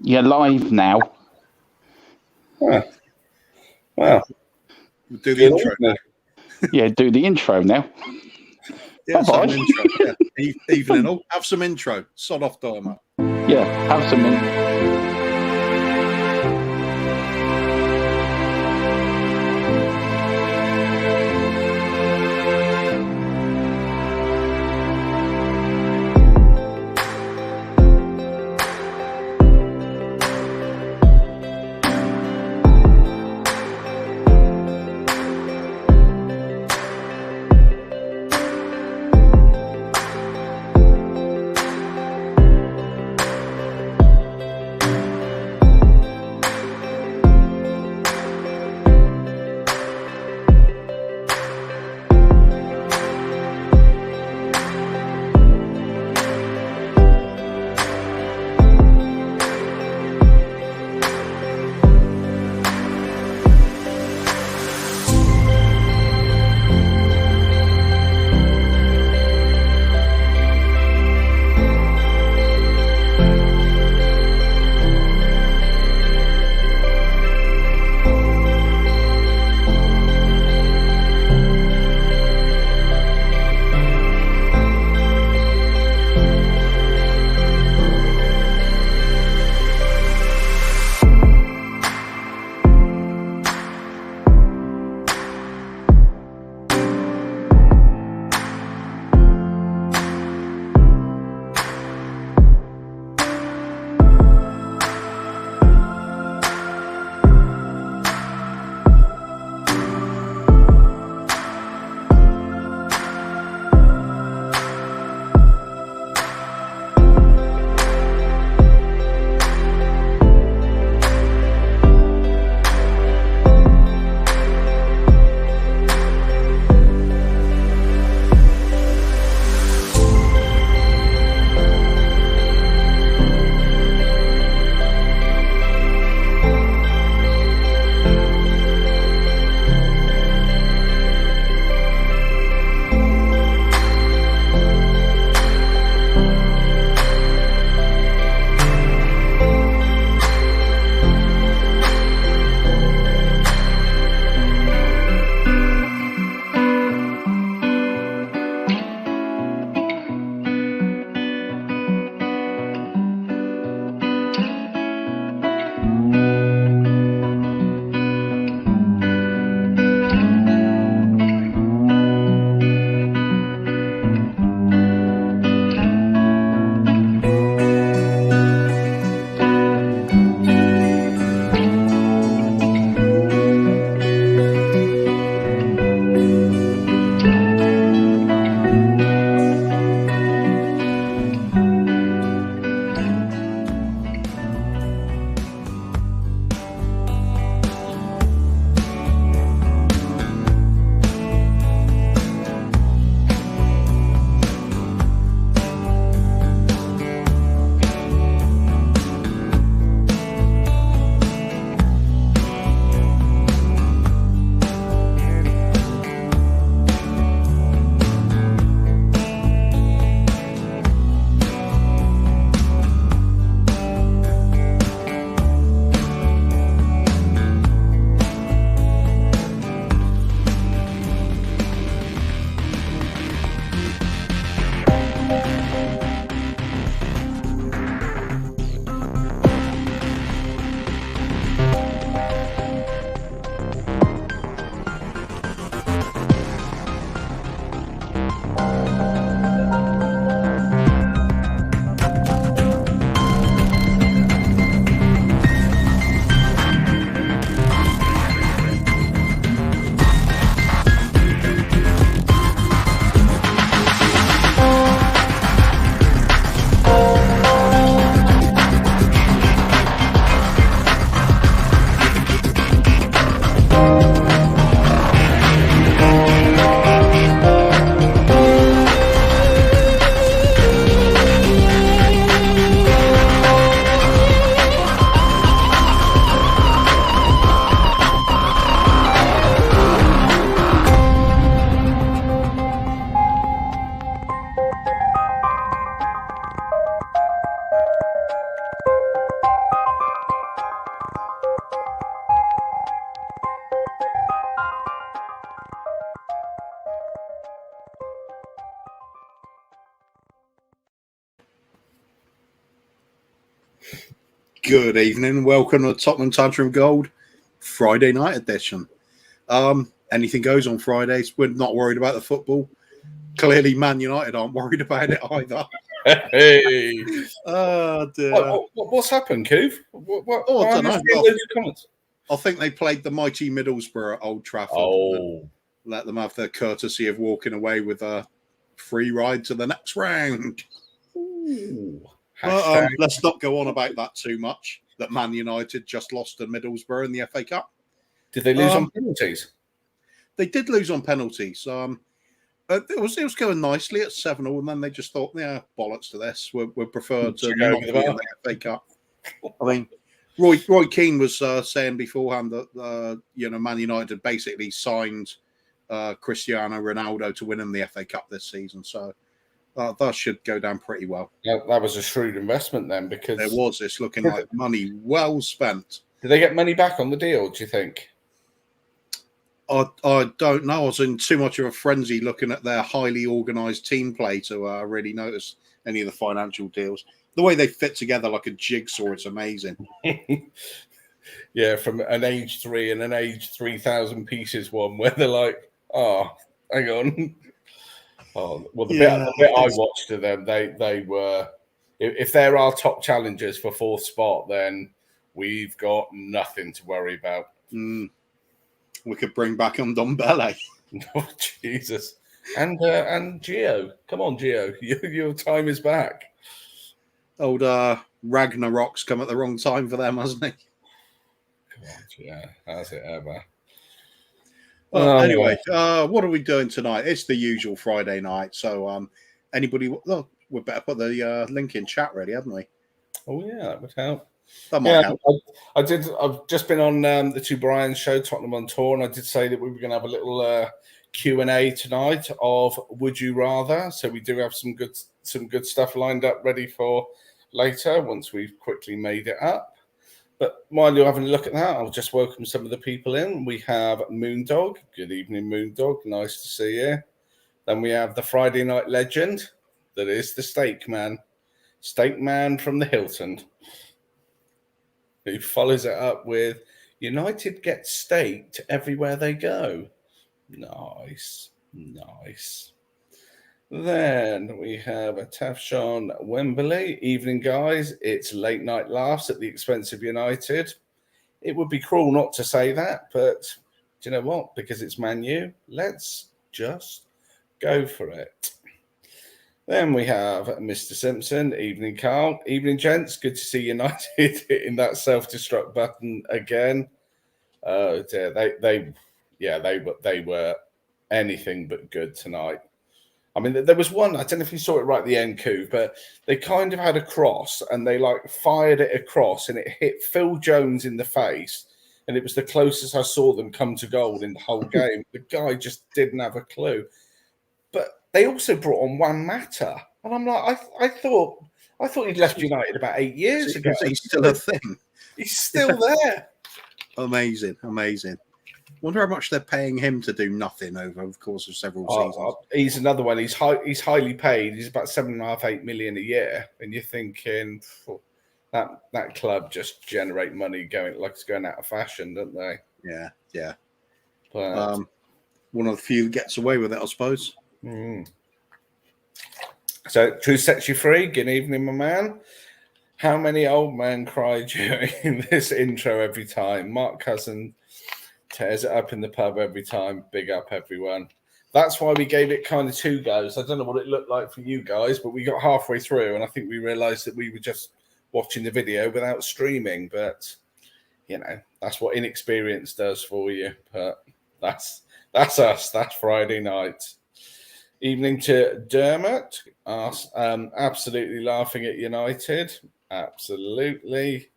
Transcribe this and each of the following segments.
You're live now. Wow. Wow. We'll do the intro now. Yeah, do the intro now. Yeah, Bye-bye. some intro. Yeah. Evening all. Have some intro. Sod off, Dharma. Yeah, have some. Good evening. Welcome to Tottenham Tantrum Gold Friday night edition. Anything goes on Fridays. We're not worried about the football. Clearly, Man United aren't worried about it either. Hey, Oh, dear. what's happened, Coof? What, Oh, I don't know. seeing loads of comments? I think they played the mighty Middlesbrough at Old Trafford. Oh, Let them have the courtesy of walking away with a free ride to the next round. ooh. But, let's not go on about that too much. That Man United just lost to Middlesbrough in the FA Cup. Did they lose on penalties? They did lose on penalties. It was going nicely at 7-0, and then they just thought, yeah, bollocks to this. We prefer to go not over be the in bar. the FA Cup. I mean, Roy Keane was saying beforehand that Man United had basically signed Cristiano Ronaldo to win in the FA Cup this season, so that should go down pretty well. That was a shrewd investment then, because There was this looking like money well spent. did they get money back on the deal? Do you think? I don't know. I was in too much of a frenzy looking at their highly organised team play to really notice any of the financial deals. The way they fit together like a jigsaw, it's amazing. Yeah, from an age 3 and an age 3,000 pieces one, where they're like, oh, hang on. Oh, well, the bit I watched of them, they were. If they're our top challengers for 4th spot, then we've got nothing to worry about. We could bring back Ndombele. Oh, Jesus. And Gio. Come on, Gio. Your time is back. Old Ragnarok's come at the wrong time for them, hasn't he? Come on, Gio. How's it ever? Well, anyway, what are we doing tonight? It's the usual Friday night. So anybody... Well, we better put the link in chat ready, haven't we? Oh, yeah, that would help. That might help. I've just been on the Two Brian show, Tottenham on Tour, and I did say that we were going to have a little Q&A tonight of Would You Rather. So we do have some good stuff lined up ready for later once we've quickly made it up. But while you're having a look at that, I'll just welcome some of the people in. We have Moondog. Good evening, Moondog. Nice to see you. Then we have the Friday night legend. That is the Steak Man. Steak Man from the Hilton. Who follows it up with United get staked everywhere they go. Nice. Then we have a Tafshon Wembley. Evening, guys. It's late night laughs at the expense of United. It would be cruel not to say that, but do you know what? Because it's Man U, let's just go for it. Then we have Mr. Simpson. Evening, Carl. Evening, gents. Good to see United hitting that self-destruct button again. Oh dear, they were anything but good tonight. I mean, there was one, I don't know if you saw it right at the end, Coo, but they kind of had a cross and they fired it across and it hit Phil Jones in the face. And it was the closest I saw them come to goal in the whole game. The guy just didn't have a clue. But they also brought on Juan Mata. And I'm like, I thought he'd left United about 8 years ago. He's still a thing. He's still there. Amazing. Wonder how much they're paying him to do nothing over the course of several seasons. He's another one. He's highly paid. He's about 7.5, 8 million a year. And you're thinking that club just generate money going it's going out of fashion, don't they? Yeah. But, one of the few gets away with it, I suppose. So, True Sets You Free. Good evening, my man. How many old men cry during this intro every time? Mark Cousin tears it up in the pub every time. Big up, everyone. That's why we gave it kind of 2 goes. I don't know what it looked like for you guys, but we got halfway through, and I think we realised that we were just watching the video without streaming. But that's what inexperience does for you. But that's us. That's Friday night. Evening to Dermot. Absolutely laughing at United. Absolutely.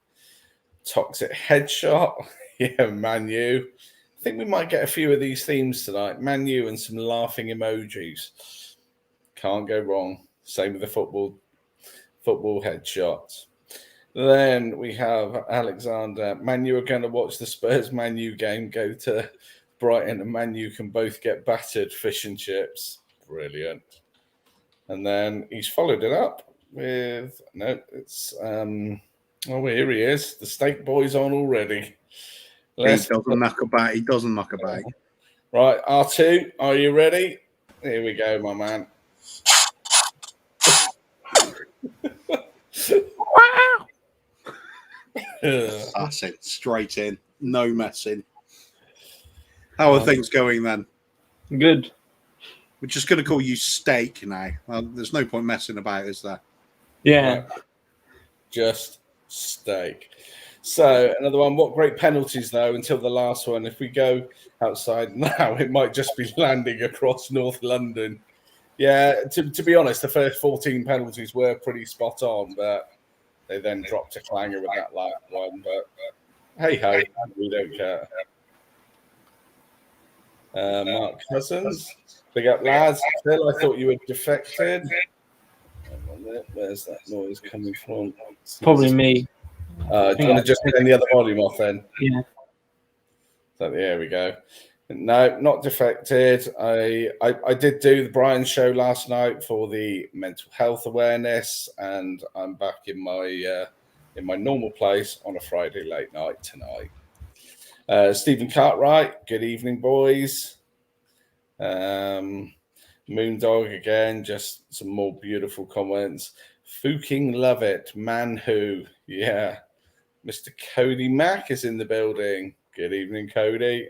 Toxic headshot. Yeah, Man U. I think we might get a few of these themes tonight. Man U and some laughing emojis. Can't go wrong. Same with the football headshots. Then we have Alexander. Man U are going to watch the Spurs Man U game. Go to Brighton and Man U can both get battered. Fish and chips. Brilliant. And then he's followed it up with it's Oh, here he is. The steak boy's on already. He doesn't knock about. He doesn't knock about. Right, R2, are you ready? Here we go, my man. That's it. Straight in. No messing. How are things going then? Good. We're just going to call you Steak now. There's no point messing about, is there? Yeah. Just steak. So another one. What great penalties though until the last one. If we go outside now, it might just be landing across North London. Yeah, to be honest, the first 14 penalties were pretty spot on, but they then dropped a clanger with that last one. But hey ho, we don't care. Mark Cousins, big up lads. Phil, I thought you were defected. Where's that noise coming from? Probably me. Do you want to just turn the other volume off then? Yeah. So there we go. No, not defected. I did do the Brian show last night for the mental health awareness, and I'm back in my normal place on a Friday late night tonight. Stephen Cartwright, good evening, boys. Moondog again, just some more beautiful comments. Fucking love it, man. Who? Yeah, Mr. Cody Mack is in the building. Good evening, Cody.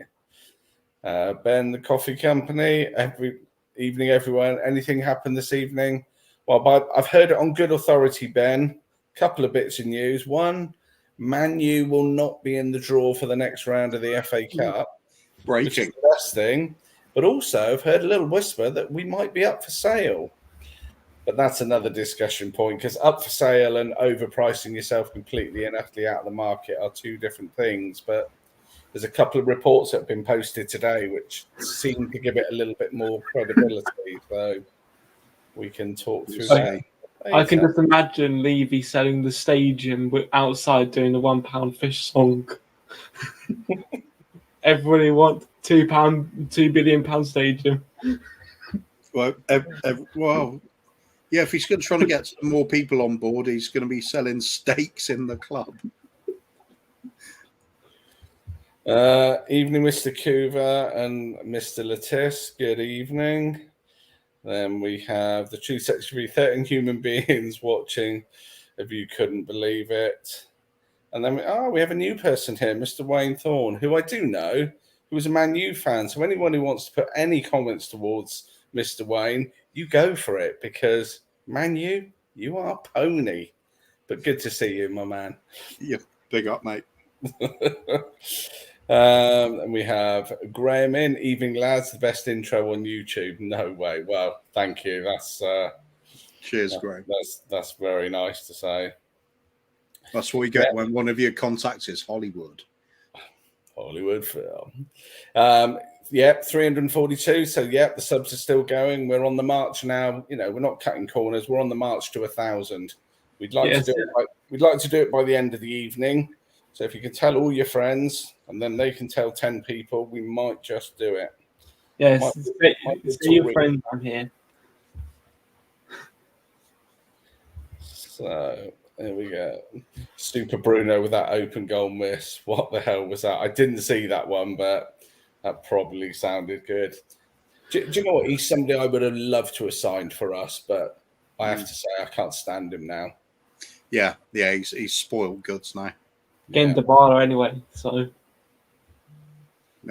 Ben, the coffee company. Every evening, everyone. Anything happened this evening? Well, I've heard it on good authority, Ben. Couple of bits of news. One, Man U will not be in the draw for the next round of the FA Cup. Breaking. The best thing. But also, I've heard a little whisper that we might be up for sale. But that's another discussion point, because up for sale and overpricing yourself completely and utterly out of the market are two different things. But there's a couple of reports that have been posted today which seem to give it a little bit more credibility. So we can talk through that. I can just imagine Levy selling the stadium outside doing the £1 fish song. Everybody wants £2 billion stadium. Well, yeah. If he's going to try to get some more people on board, he's going to be selling steaks in the club. Evening, Mr. Cuva and Mr. Lattis. Good evening. Then we have the True Section 13 human beings watching, if you couldn't believe it. And then we have a new person here, Mr. Wayne Thorne, who I do know, who was a Man U fan. So anyone who wants to put any comments towards Mr. Wayne, you go for it, because Man U, you are a pony. But good to see you, my man. Yeah, big up, mate. And we have Graham in. Evening, lads. The best intro on YouTube. No way. Well, thank you. That's cheers, Graham. That's very nice to say. That's what you get when one of your contacts is Hollywood. Hollywood film. 342. So the subs are still going. We're on the march now. You know, we're not cutting corners. We're on the march to 1,000. We'd like to do it. We'd like to do it by the end of the evening. So if you can tell all your friends, and then they can tell 10 people, we might just do it. Yes, see your friends on here. So there we go. Super Bruno with that open goal miss. What the hell was that? I didn't see that one, but that probably sounded good. Do you know what? He's somebody I would have loved to have signed for us, but I have to say I can't stand him now. Yeah, he's spoiled goods now. Getting the bar anyway, so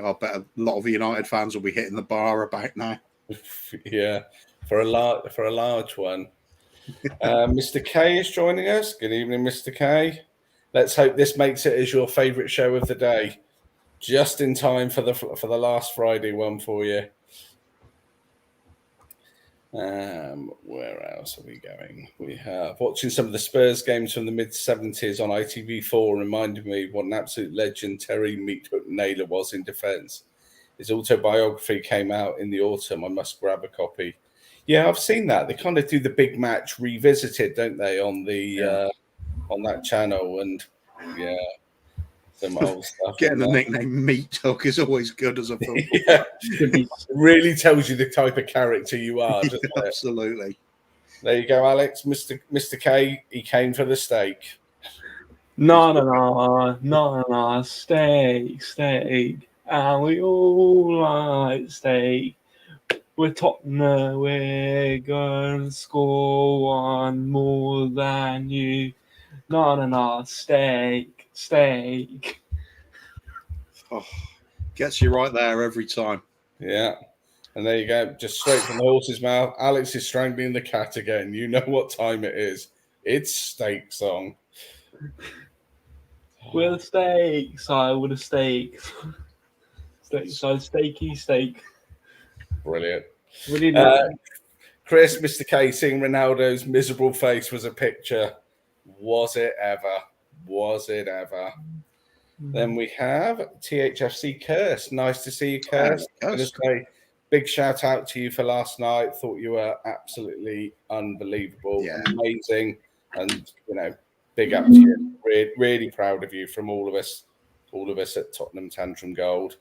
I bet a lot of the United fans will be hitting the bar about now. Yeah, for a large one. Mr. K is joining us. Good evening, Mr. K. Let's hope this makes it as your favourite show of the day, just in time for the last Friday one for you. Where else are we going? We have watching some of the Spurs games from the mid-70s on ITV4 reminded me what an absolute legend Terry Meathook Naylor was in defence. His autobiography came out in the autumn. I must grab a copy. Yeah, I've seen that. They kind of do the big match revisited, don't they, on the on that channel? And yeah, some old stuff. Getting the nickname Meat Hook is always good as a football. Yeah. It really tells you the type of character you are, doesn't it? Absolutely. There you go, Alex. Mr. K, he came for the steak. No, steak, and we all like steak. We're Tottenham, we're gonna score one more than you. No, steak. Oh, gets you right there every time. Yeah. And there you go, just straight from the horse's mouth. Alex is strangling the cat again. You know what time it is. It's steak song. With a steak, side with a steak. Steak side, steaky steak. Brilliant. Really nice. Chris, Mr. K, seeing Ronaldo's miserable face was a picture. Was it ever? Was it ever? Then we have THFC Curse. Nice to see you, Curse. I'm going to say big shout out to you for last night. Thought you were absolutely unbelievable, amazing, and big up to you. Really proud of you from all of us at Tottenham Tantrum Gold.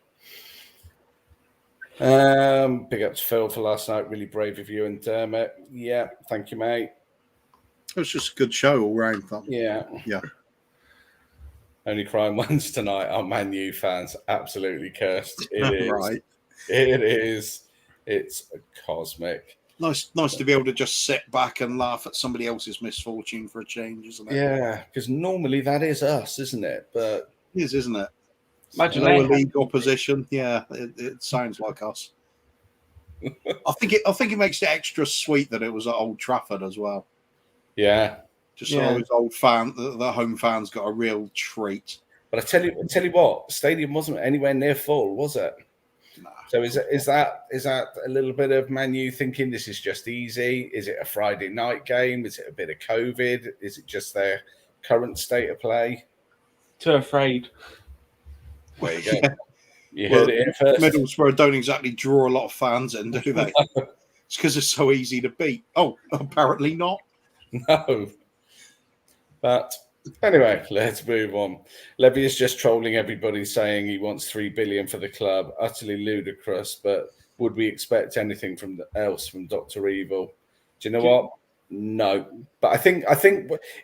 Big up to Phil for last night. Really brave of you and Dermot. Yeah, thank you, mate. It was just a good show all round. Yeah. Only crying once tonight. Our Man U fans absolutely cursed. It is. Right. It is. It's cosmic. Nice to be able to just sit back and laugh at somebody else's misfortune for a change, isn't it? Yeah, because normally that is us, isn't it? But it is, isn't it? Imagine lower league opposition. Yeah, it sounds like us. I think it makes it extra sweet that it was at Old Trafford as well. Yeah. Just so those old the home fans got a real treat. But I tell you what, the stadium wasn't anywhere near full, was it? Nah. So is that a little bit of Man U thinking this is just easy? Is it a Friday night game? Is it a bit of COVID? Is it just their current state of play? Too afraid. There you go. You heard it here first. Middlesbrough don't exactly draw a lot of fans in, do they? It's because it's so easy to beat. Oh, apparently not. No. But anyway, let's move on. Levy is just trolling everybody, saying he wants $3 billion for the club. Utterly ludicrous. But would we expect anything else from Dr. Evil? Do you know what? No. But I think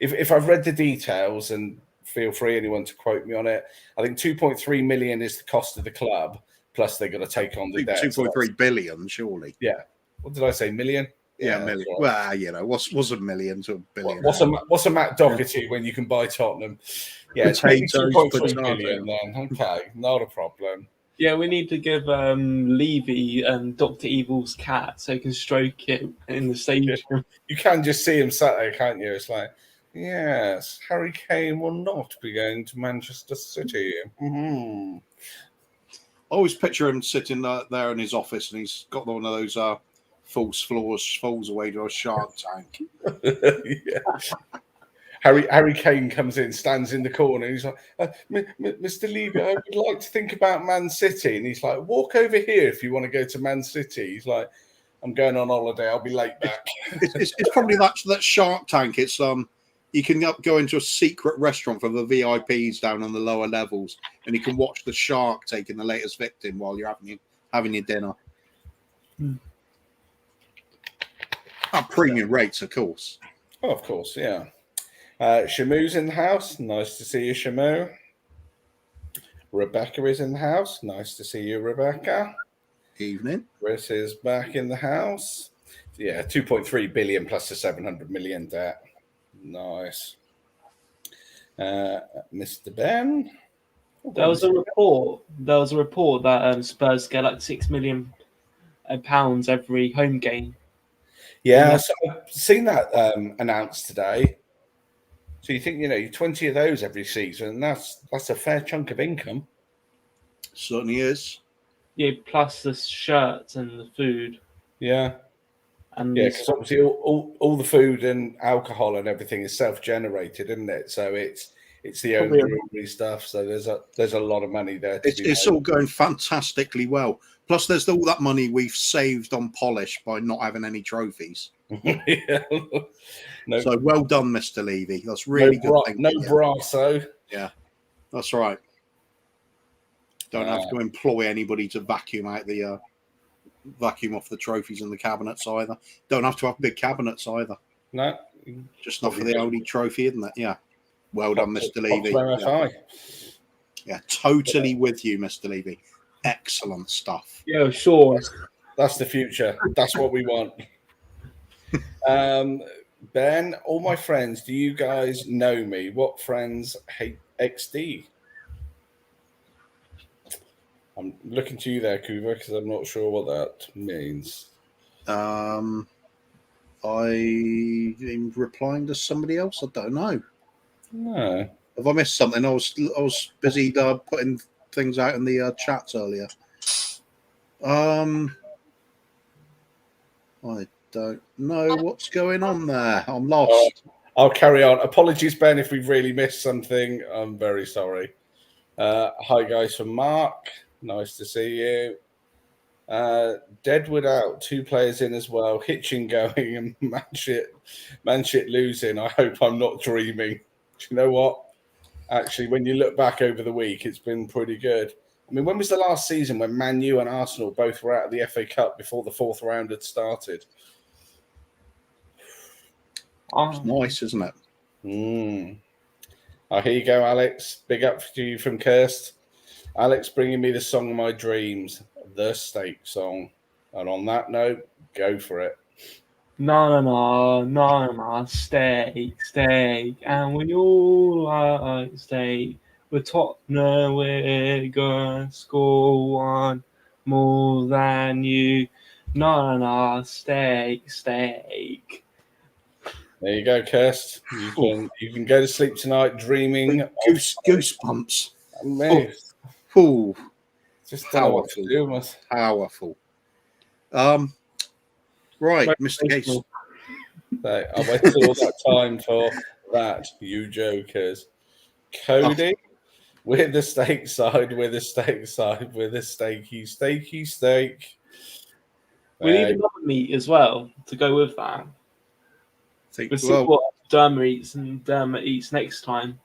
if I've read the details, and feel free anyone to quote me on it, I think 2.3 million is the cost of the club. Plus they're going to take on the debt. 2.3 billion, surely. Yeah. What did I say? Million? Yeah, million. Right. Well, what's a million to a billion? What's a Matt Doherty when you can buy Tottenham? Yeah, potatoes, 2.3 million then. Okay, not a problem. Yeah, we need to give Levy Dr. Evil's cat so he can stroke it in the stadium. You can just see him sat there, can't you? It's like, yes, Harry Kane will not be going to Manchester City. Mm-hmm. I always picture him sitting there in his office, and he's got one of those falls away to a shark tank. Yeah. Harry Kane comes in, stands in the corner, and he's like, Mr. Levy, I would like to think about Man City. And he's like, walk over here if you want to go to Man City. He's like, I'm going on holiday. I'll be late back. It's probably that shark tank. It's you can go into a secret restaurant for the VIPs down on the lower levels, and you can watch the shark taking the latest victim while you're having your dinner. At premium rates, of course. Oh, of course, yeah. Shamu's in the house. Nice to see you, Shamu. Rebecca is in the house. Nice to see you, Rebecca. Evening. Chris is back in the house. Yeah, 2.3 billion plus the 700 million debt. Nice. Mr. Ben. There was a report that Spurs get like £6 million every home game. Yeah, so I've seen that announced today. So you think, 20 of those every season, that's a fair chunk of income. Certainly is. Yeah, plus the shirts and the food. Yeah. And yeah, because obviously all the food and alcohol and everything is self-generated, isn't it? So it's the own brewery stuff. So there's a lot of money there. It's all going fantastically well. Plus, there's all that money we've saved on polish by not having any trophies. Yeah. So well done, Mr. Levy. That's really good. No brasso. Yeah, that's right. Don't have to employ anybody to vacuum off the trophies in the cabinets either. Don't have to have big cabinets either. No, just not for the only trophy, isn't it? Yeah. Well done, Mr. Levy. Popular Yeah. FI. Yeah, totally with you, Mr. Levy. Excellent stuff. Yeah, sure. That's the future. That's what we want. Ben, all my friends, do you guys know me? What friends hate XD? I'm looking to you there, Kuva, because I'm not sure what that means. I'm replying to somebody else. I don't know. No. Have I missed something? I was busy putting things out in the chats earlier. I don't know what's going on there. I'm lost. I'll carry on. Apologies, Ben, if we've really missed something. I'm very sorry. Hi, guys, from Mark. Nice to see you. Deadwood out. 2 players in as well. Hitchin going and Manshit losing. I hope I'm not dreaming. Do you know what? Actually, when you look back over the week, it's been pretty good. I mean, when was the last season when Man U and Arsenal both were out of the FA Cup before the 4th round had started? It's nice, isn't it? Oh, here you go, Alex. Big up to you from Kirst. Alex bringing me the song of my dreams, the Steak song. And on that note, go for it. No, steak. And we all like steak. We're Tottenham, we're gonna score 1 more than you. No, steak. There you go, Kirst. You can go to sleep tonight dreaming. Goosebumps. Amazing. Ooh, Just powerful. Powerful. Right, Mr. Case. I waited all that time for that, you jokers. Cody, we're the steak side, we're the steaky steak. We need another meat as well to go with that. We'll see what Dermot eats next time.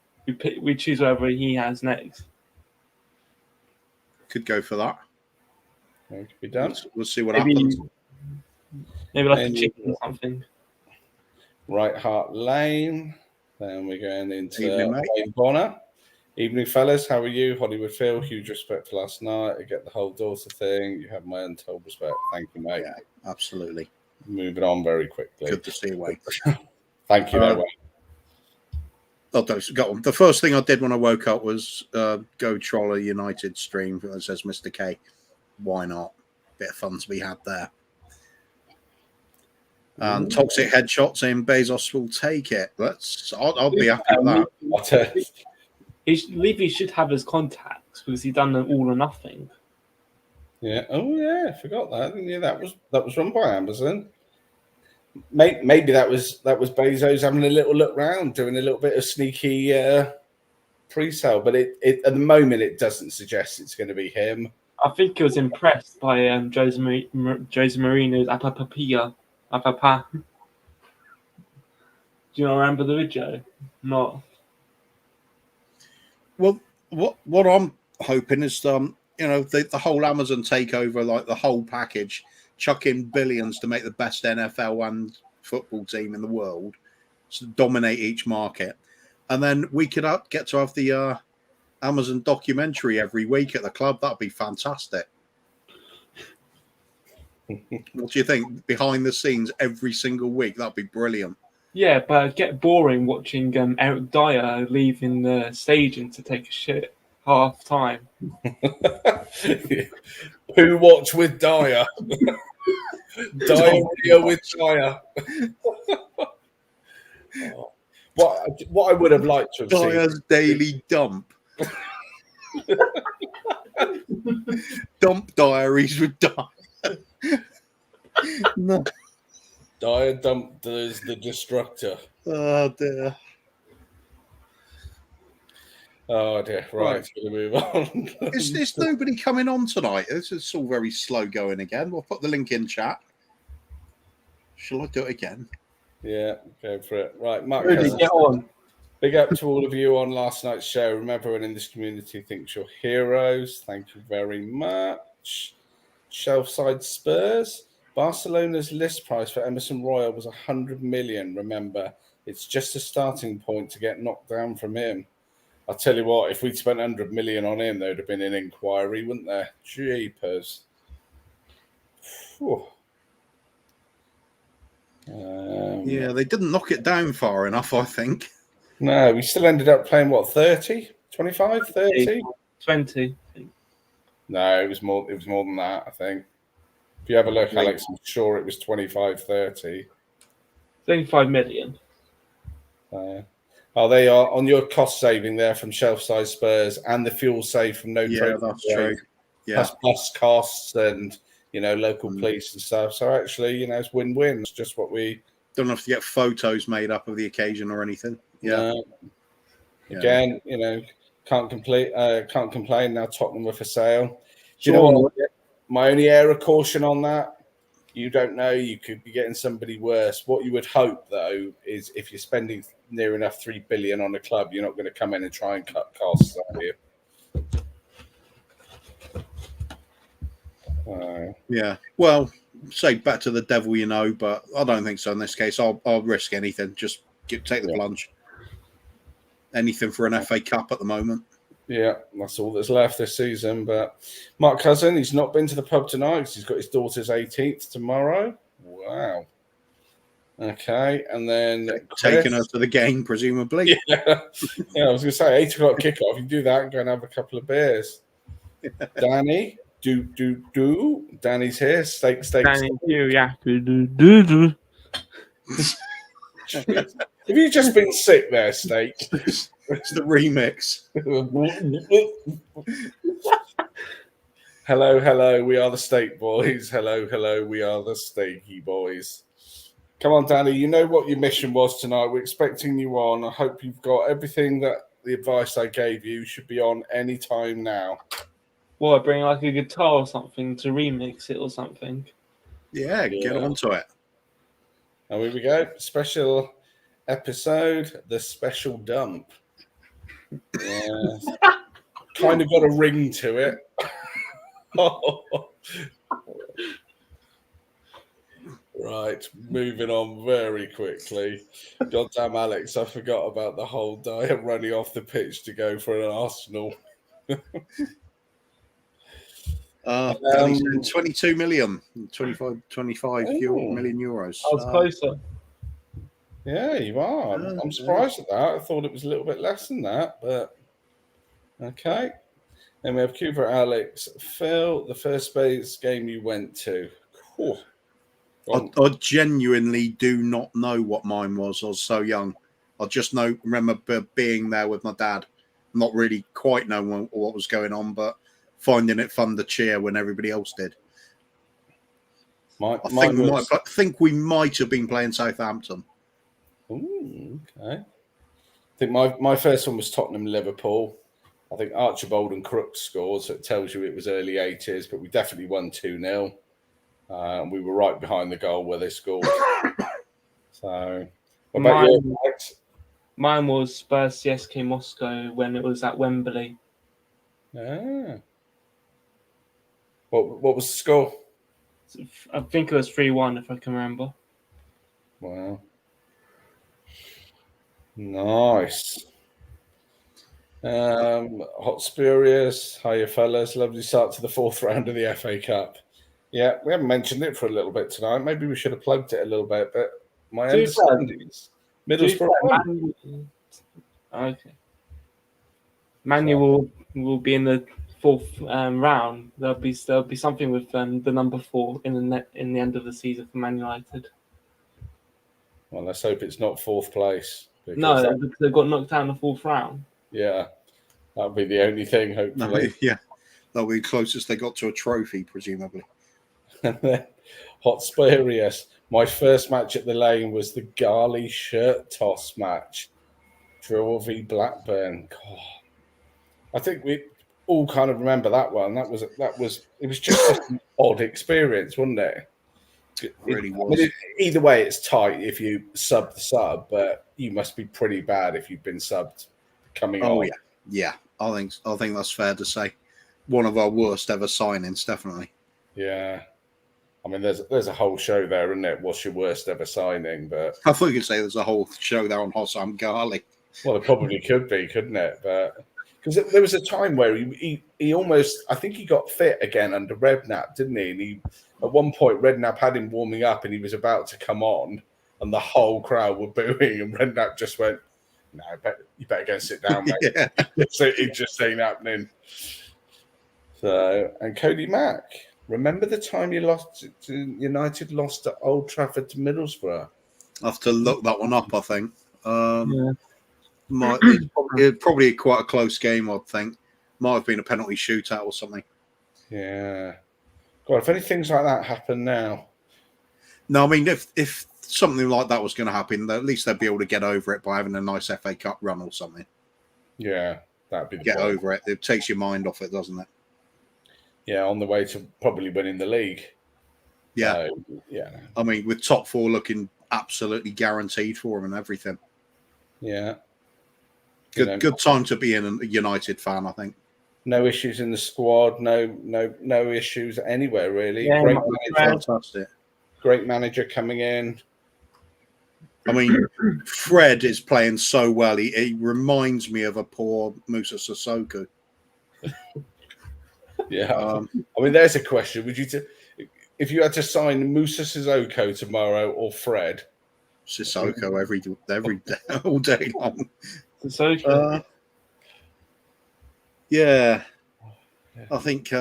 We choose whatever he has next. Could go for that. That could be done. We'll see what happens. Maybe like a chicken or something. Right Hart Lane. Then we're going into Evening, Wayne Bonner. Evening, fellas. How are you? Hollywood Phil, huge respect for last night. I get the whole daughter thing. You have my untold respect. Thank you, mate. Yeah, absolutely. Moving on very quickly. Good to see you, Wayne. Thank you, Wayne. The first thing I did when I woke up was go troll a United stream, as says Mr. K. Why not? Bit of fun to be had there. And Toxic Headshot saying Bezos will take it. I'll be happy with that. Levy should have his contacts because he done an all or nothing. Yeah. Oh yeah, I forgot that. Yeah, that was run by Amazon. Maybe that was Bezos having a little look round, doing a little bit of sneaky pre-sale, but it at the moment it doesn't suggest it's going to be him. I think he was impressed by Jose Mourinho's Apapa. Do you not remember the video? Not. Well, what I'm hoping is the whole Amazon takeover, like the whole package, chuck in billions to make the best NFL and football team in the world, to dominate each market, and then we could get to have the Amazon documentary every week at the club. That'd be fantastic. What do you think? Behind the scenes every single week, that'd be brilliant. Yeah, but it'd get boring watching Eric Dyer leaving the staging to take a shit half time. Who watch with Dyer? Diarrhea with Dyer. What I would have liked to have Dyer's seen. daily dump. Dump diaries with Dyer. No. Dyer dumped as the destructor. Oh dear. Oh dear. Right, we'll move on. Is nobody coming on tonight? This is all very slow going again. We'll put the link in chat. Shall I do it again? Yeah, go for it. Right, Mark. Rudy, get on. Big up to all of you on last night's show. Remember, everyone in this community thinks you're heroes. Thank you very much. Shelfside Spurs. Barcelona's list price for Emerson Royal was 100 million. Remember, It's just a starting point to get knocked down from him. I tell you what, if we'd spent 100 million on him, there would have been an inquiry, wouldn't there? Jeepers. Yeah, they didn't knock it down far enough, I think. No, we still ended up playing, what, 30? 25? 30? 20. No, it was more than that, I think. If you have a look, Alex, I'm sure it was 25, 30. 25 million. They are on your cost saving there from shelf size Spurs and the fuel save from no trade. That's true. Yeah. Plus bus costs and local police and stuff. So actually, it's win-win. It's just what we don't have to get photos made up of the occasion or anything. Yeah. Again, can't complain. Now Tottenham are for sale. Do Sure. you know what? My only air of caution on that, you don't know. You could be getting somebody worse. What you would hope, though, is if you're spending near enough 3 billion on a club, you're not going to come in and try and cut costs, are you? Yeah. Well, say back to the devil, but I don't think so in this case. I'll risk anything. Just take the plunge. Anything for an FA Cup at the moment. Yeah, that's all that's left this season. But Mark Cousin, he's not been to the pub tonight because he's got his daughter's 18th tomorrow. Wow. Okay, and then taking her to the game, presumably. Yeah, I was going to say 8 o'clock kickoff. You can do that and go and have a couple of beers. Danny, Danny's here. Steak. Danny, yeah. Do. Have you just been sick there, Steak? It's the remix. Hello, we are the Steak Boys. Hello, we are the Steaky Boys. Come on, Danny, you know what your mission was tonight. We're expecting you on. I hope you've got everything that the advice I gave you should be on any time now. What, bring like a guitar or something to remix it or something? Yeah, get onto it. And here we go. Special episode, the special dump. Yeah. Kind of got a ring to it. Right, moving on very quickly. Goddamn, Alex, I forgot about the whole diet running off the pitch to go for an Arsenal. 22 million, 25 million euros. I was closer. Yeah, you are. I'm surprised at that. I thought it was a little bit less than that, but okay. Then we have Cooper, Alex, Phil. The first Spurs game you went to. Cool. I genuinely do not know what mine was. I was so young. I just remember being there with my dad, not really quite knowing what was going on, but finding it fun to cheer when everybody else did. I think we might have been playing Southampton. Ooh, okay. I think my first one was Tottenham-Liverpool. I think Archibald and Crooks scored, so it tells you it was early 80s, but we definitely won 2-0. And we were right behind the goal where they scored. So, what about you, Alex? Mine was Spurs CSK Moscow when it was at Wembley. Ah. What was the score? I think it was 3-1, if I can remember. Wow. Nice. Hot Spurious. Hiya, fellas. Lovely start to the fourth round of the FA Cup. Yeah, we haven't mentioned it for a little bit tonight. Maybe we should have plugged it a little bit, but my understanding is Middlesbrough. Okay. Manu will be in the fourth round. There'll be something with the number 4 in the end of the season for Man United. Well, let's hope it's not fourth place. No, they got knocked out in the fourth round. Yeah, that'll be the only thing, hopefully. Yeah, that'll be the closest they got to a trophy, presumably. And then Hot Spurious. My first match at the Lane was the Garley shirt toss match. Drill v Blackburn. God. I think we all kind of remember that one. It was just an odd experience, wasn't it? It really was. Either way, it's tight if you sub the sub, but you must be pretty bad if you've been subbed coming on. Oh yeah. I think that's fair to say. One of our worst ever signings, definitely. Yeah. I mean, there's a whole show there, isn't it? What's your worst ever signing? But I thought you could say there's a whole show there on Hossam Ghali. well, it probably could be, couldn't it? But because there was a time where he almost, I think he got fit again under Redknapp, didn't he? And he at one point Redknapp had him warming up, and he was about to come on, and the whole crowd were booing, and Redknapp just went, "No, you better go and sit down, mate." Yeah. It just ain't happening. So, and Cody Mack, remember the time United lost at Old Trafford to Middlesbrough? I have to look that one up, I think. Yeah. It's probably quite a close game, I think. Might have been a penalty shootout or something. Yeah. God, if any things like that happen now. No, I mean, if something like that was going to happen, at least they'd be able to get over it by having a nice FA Cup run or something. Yeah, that'd be the Get point. over it. It takes your mind off it, doesn't it? Yeah, on the way to probably winning the league. Yeah. Yeah. I mean, with top four looking absolutely guaranteed for them and everything. Yeah. Good time to be in a United fan, I think. No issues in the squad. No issues anywhere really. Yeah, Fantastic. Great manager coming in. I mean, Fred is playing so well. He reminds me of a poor Musa Sissoko. Yeah. I mean, there's a question. Would you, if you had to sign Musa Sissoko tomorrow or Fred? Sissoko every day, all day long. So Yeah. I think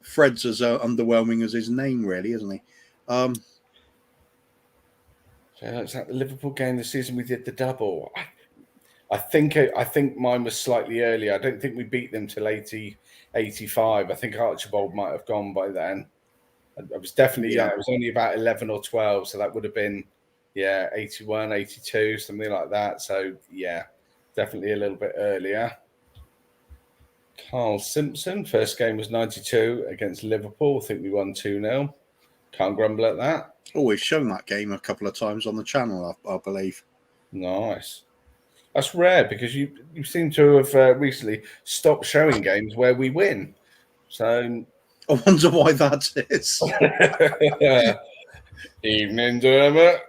Fred's as underwhelming as his name, really, isn't he? So it's at the Liverpool game this season. We did the double. I think mine was slightly earlier. I don't think we beat them till 85. I think Archibald might have gone by then. I was definitely young. It was only about 11 or 12, so that would have been 81, 82, something like that. So yeah, definitely a little bit earlier. Carl Simpson, first game was 92 against Liverpool. I think we won 2-0. Can't grumble at that. Oh, we've shown that game a couple of times on the channel, I believe. Nice. That's rare because you seem to have recently stopped showing games where we win. So I wonder why that is. Evening, Dermot.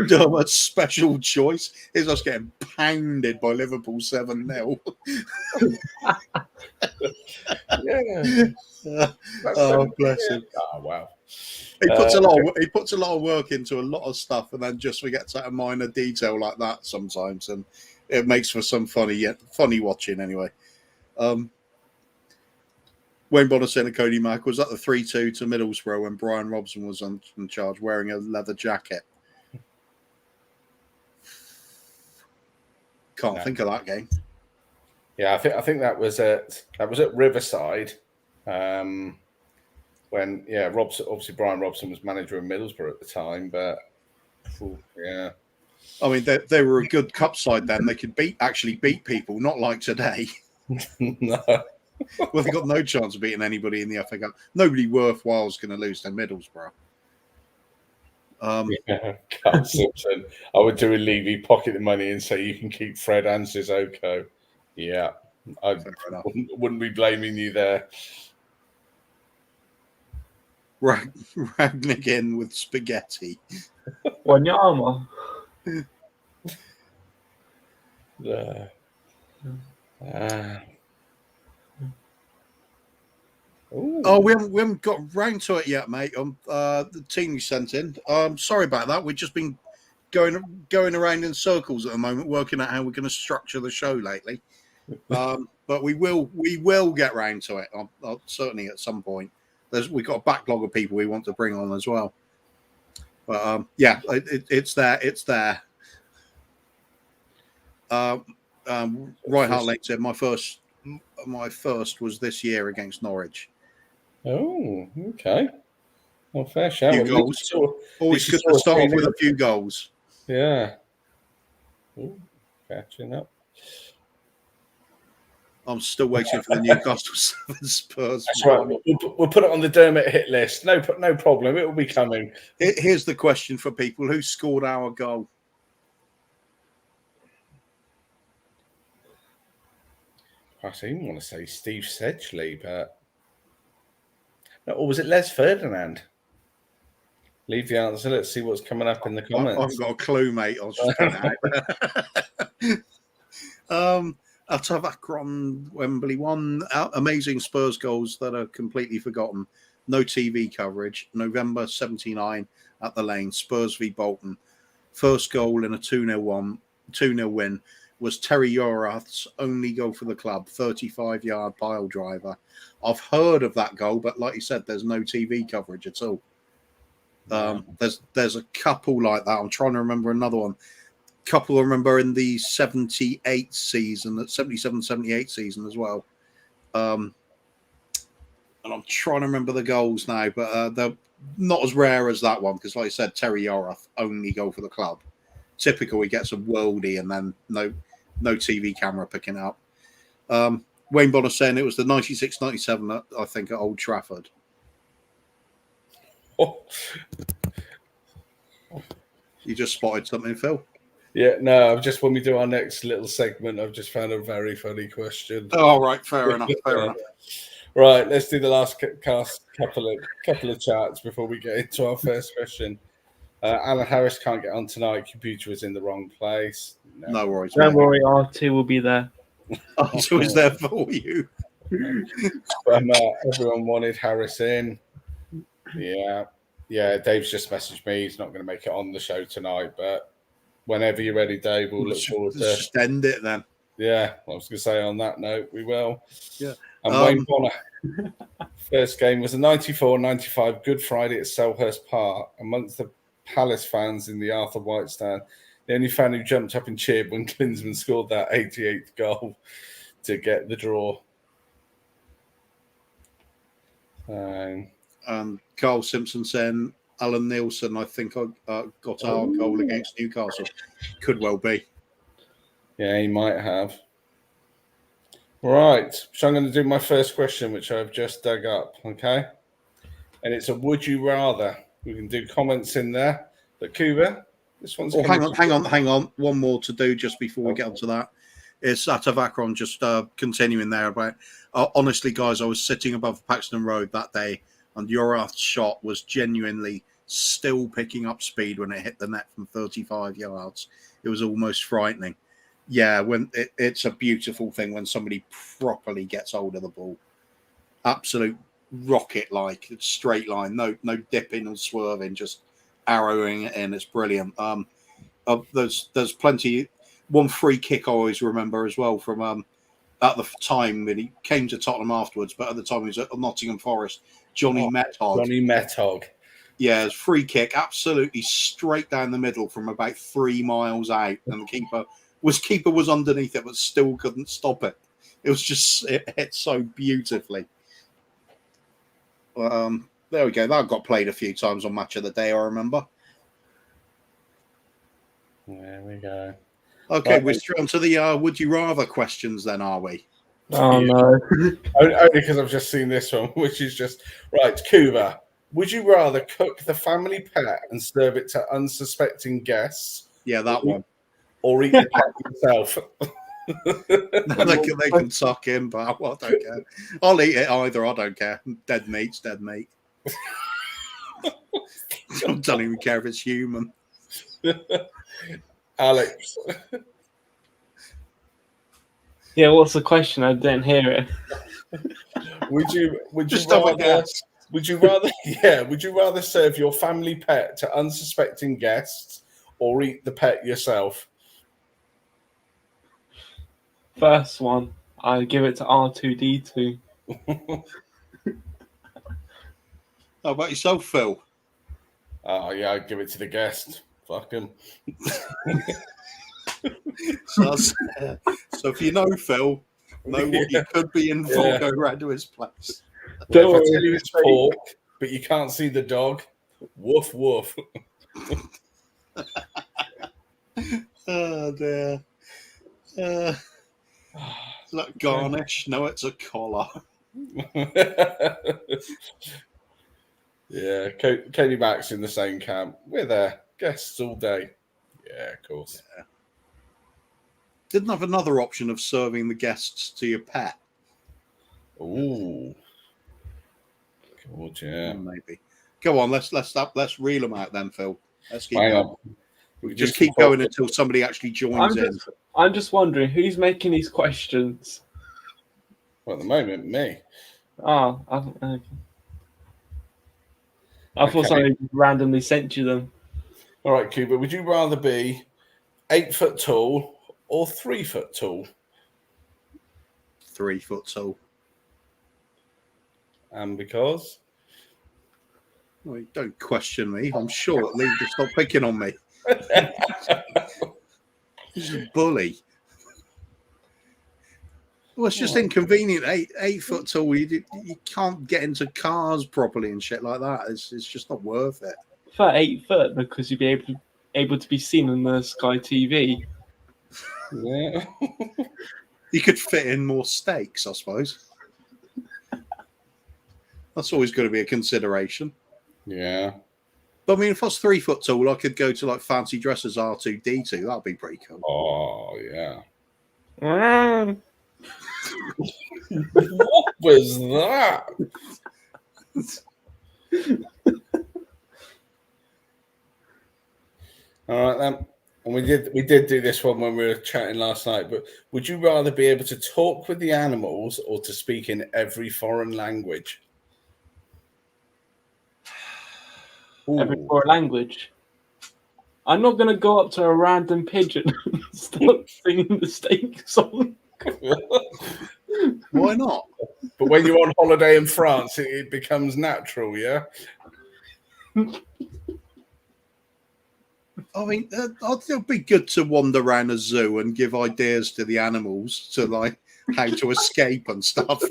Dermot's special choice is us getting pounded by Liverpool 7-0. Oh, bless him. Oh, wow. He puts a lot of work into a lot of stuff, and then just forgets a minor detail like that sometimes, and it makes for some funny watching anyway. Wayne Bonner and Cody Mack was at the 3-2 to Middlesbrough when Brian Robson was in charge, wearing a leather jacket. Can't think of that game. Yeah, I think that was at Riverside. When Robson, obviously Brian Robson was manager of Middlesbrough at the time, but yeah. I mean, they were a good cup side then. They could actually beat people, not like today. No. Well, they got no chance of beating anybody in the FA Cup. Nobody worthwhile is going to lose to Middlesbrough. Carl Simpson. I would do a Levy, pocket the money, and say you can keep Fred and Sissoko. Yeah, I wouldn't be blaming you there. Ragnick in with spaghetti. Wanyama. Oh, we haven't got round to it yet, mate. The team you sent in. Sorry about that. We've just been going around in circles at the moment, working out how we're going to structure the show lately. But we will get round to it. Certainly at some point. We've got a backlog of people we want to bring on as well. But it's there. It's there. Right Hart Lake said my first was this year against Norwich. Oh, okay. Well, fair shout. Few goals. Always good to start off with a few goals. Yeah. Ooh, catching up. I'm still waiting for the Newcastle 7 Spurs. That's right. We'll put it on the Dermot hit list. No problem. It will be coming. Here's the question for people: who scored our goal? I even want to say Steve Sedgley, but Or was it Les Ferdinand? Leave the answer. Let's see what's coming up in the I comments. haven't got a clue, mate. I was just putting it out. Out of Akron, Wembley, one amazing Spurs goals that are completely forgotten. No TV coverage. November 79 at the Lane, Spurs v Bolton. First goal in a 2-0 win was Terry Yorath's only goal for the club, 35-yard pile driver. I've heard of that goal, but like you said, there's no TV coverage at all. There's a couple like that. I'm trying to remember another one. Couple I remember in the 78 season, that 77-78 season as well. And I'm trying to remember the goals now, but they're not as rare as that one because, like I said, Terry Yorath only goal for the club. Typical, he gets a worldie and then no TV camera picking it up. Wayne Bonner saying it was the 96-97, I think, at Old Trafford. You just spotted something, Phil? Yeah, no, I've just, when we do our next little segment, I've just found a very funny question. Oh, right, fair enough. Right, let's do the last couple of charts before we get into our first question. Alan Harris can't get on tonight. Computer was in the wrong place. No worries. Don't worry, R2 will be there. R2 is there for you. Everyone wanted Harris in. Yeah, Dave's just messaged me. He's not going to make it on the show tonight, but whenever you're ready, Dave, we'll look forward to just end it then. Yeah, I was going to say on that note, we will. Yeah. And Wayne Bonner, first game was a 94-95 Good Friday at Selhurst Park. Amongst the Palace fans in the Arthur White stand, the only fan who jumped up and cheered when Klinsmann scored that 88th goal to get the draw. Carl Simpson saying Alan Nielsen, I think I got our goal against Newcastle. Could well be. Yeah, he might have. Right, so I'm going to do my first question, which I've just dug up, okay? And it's a would you rather. We can do comments in there. But Kuba, this one's... Oh, hang on. One more to do just before we get onto that. It's Atav Akron, just continuing there about... honestly, guys, I was sitting above Paxton Road that day, and Yorath's shot was genuinely still picking up speed when it hit the net from 35 yards. It was almost frightening. Yeah, when it's a beautiful thing when somebody properly gets hold of the ball. Absolute rocket-like, straight line, no dipping or swerving, just arrowing it in. It's brilliant. There's plenty. One free kick I always remember as well from at the time when he came to Tottenham afterwards, but at the time he was at Nottingham Forest. Johnny Method. Yeah, it's free kick, absolutely straight down the middle from about 3 miles out, and the keeper was underneath it, but still couldn't stop it. It hit so beautifully. There we go. That got played a few times on Match of the Day, I remember. There we go. Okay, we're straight on to the would you rather questions then, are we? Oh, no. Only because I've just seen this one, which is just... Right, Kuba, would you rather cook the family pet and serve it to unsuspecting guests? Yeah, that one. Or eat the pet yourself? They can suck in, but I don't care. I'll eat it either. I don't care. Dead meat's dead meat. I don't even care if it's human. Alex. Yeah, what's the question? I didn't hear it. Would you Just have a rather? guess. Would you rather? Yeah. Would you rather serve your family pet to unsuspecting guests or eat the pet yourself? First one, I give it to R2D2. How about yourself, Phil? Oh yeah, I'd give it to the guest. Fuck him. So if you know Phil, know what you could be in for, go round to his place. If I tell you it's pork, but you can't see the dog, woof woof. Oh dear. Look, garnish. No, it's a collar. Yeah, Katie Mack's in the same camp. We're there. Guests all day. Yeah, of course. Yeah. Didn't have another option of serving the guests to your pet. Ooh. God, yeah. Maybe. Go on, let's reel them out then, Phil. Let's keep Hang going. on. We just keep going until somebody actually joins in. I'm just wondering who's making these questions. Well, at the moment, me. Oh, okay. I thought somebody just randomly sent you them. All right, Cuba, would you rather be 8 foot tall or 3 foot tall? 3 foot tall. And because? Well, don't question me. I'm short. Lee, just stop picking on me. He's a bully. Well, it's just inconvenient. 8 foot tall. You can't get into cars properly and shit like that. It's just not worth it. For 8 foot, because you'd be able to be seen on the Sky TV. Yeah. You could fit in more steaks, I suppose. That's always going to be a consideration. Yeah. But I mean, if I was 3 foot tall, I could go to like fancy dress as R2D2. That'd be pretty cool. Oh, yeah. What was that? All right, then. And we did do this one when we were chatting last night, but would you rather be able to talk with the animals or to speak in every foreign language? Every foreign language. I'm not going to go up to a random pigeon and start singing the steak song. Why not? But when you're on holiday in France, it becomes natural, yeah? I mean, it'd be good to wander around a zoo and give ideas to the animals to like how to escape and stuff.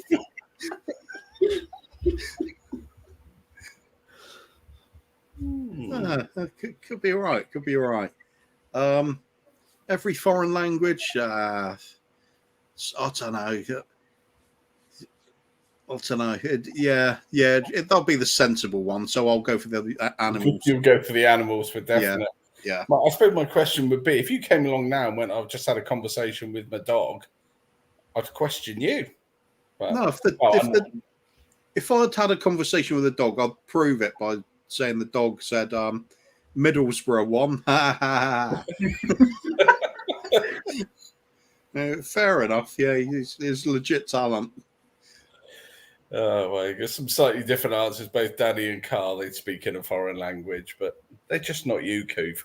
Could be all right. Could be all right. Every foreign language, I don't know. That'll be the sensible one. So I'll go for the animals. You'll go for the animals for definite. Yeah. I suppose my question would be, if you came along now and went, I've just had a conversation with my dog, I'd question you. But, No, if I'd had a conversation with a dog, I'd prove it by saying the dog said Middlesbrough won. Fair enough. Yeah, he's legit talent. Oh, well, there's some slightly different answers. Both Danny and Carl, they'd speak in a foreign language, but they're just not you, Coof.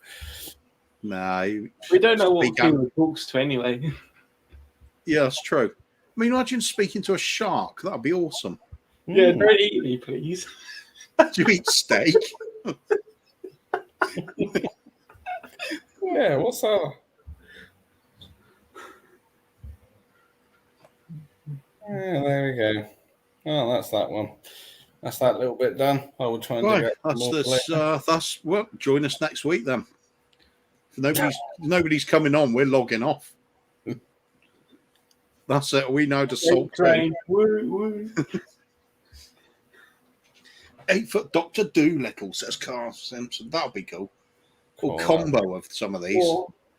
Nah. We don't know what Cuba talks to anyway. Yeah, that's true. I mean, imagine speaking to a shark. That'd be awesome. Yeah, don't eat me, please. Do you eat steak? Yeah, what's that? Yeah, there we go. Oh, that's that one. That's that little bit done. I will try and do it. That's well. Join us next week then. If nobody's coming on. We're logging off. That's it. We know the salt train. 8 foot Dr. Doolittle, says Carl Simpson. That'll be cool. Cool combo of some of these.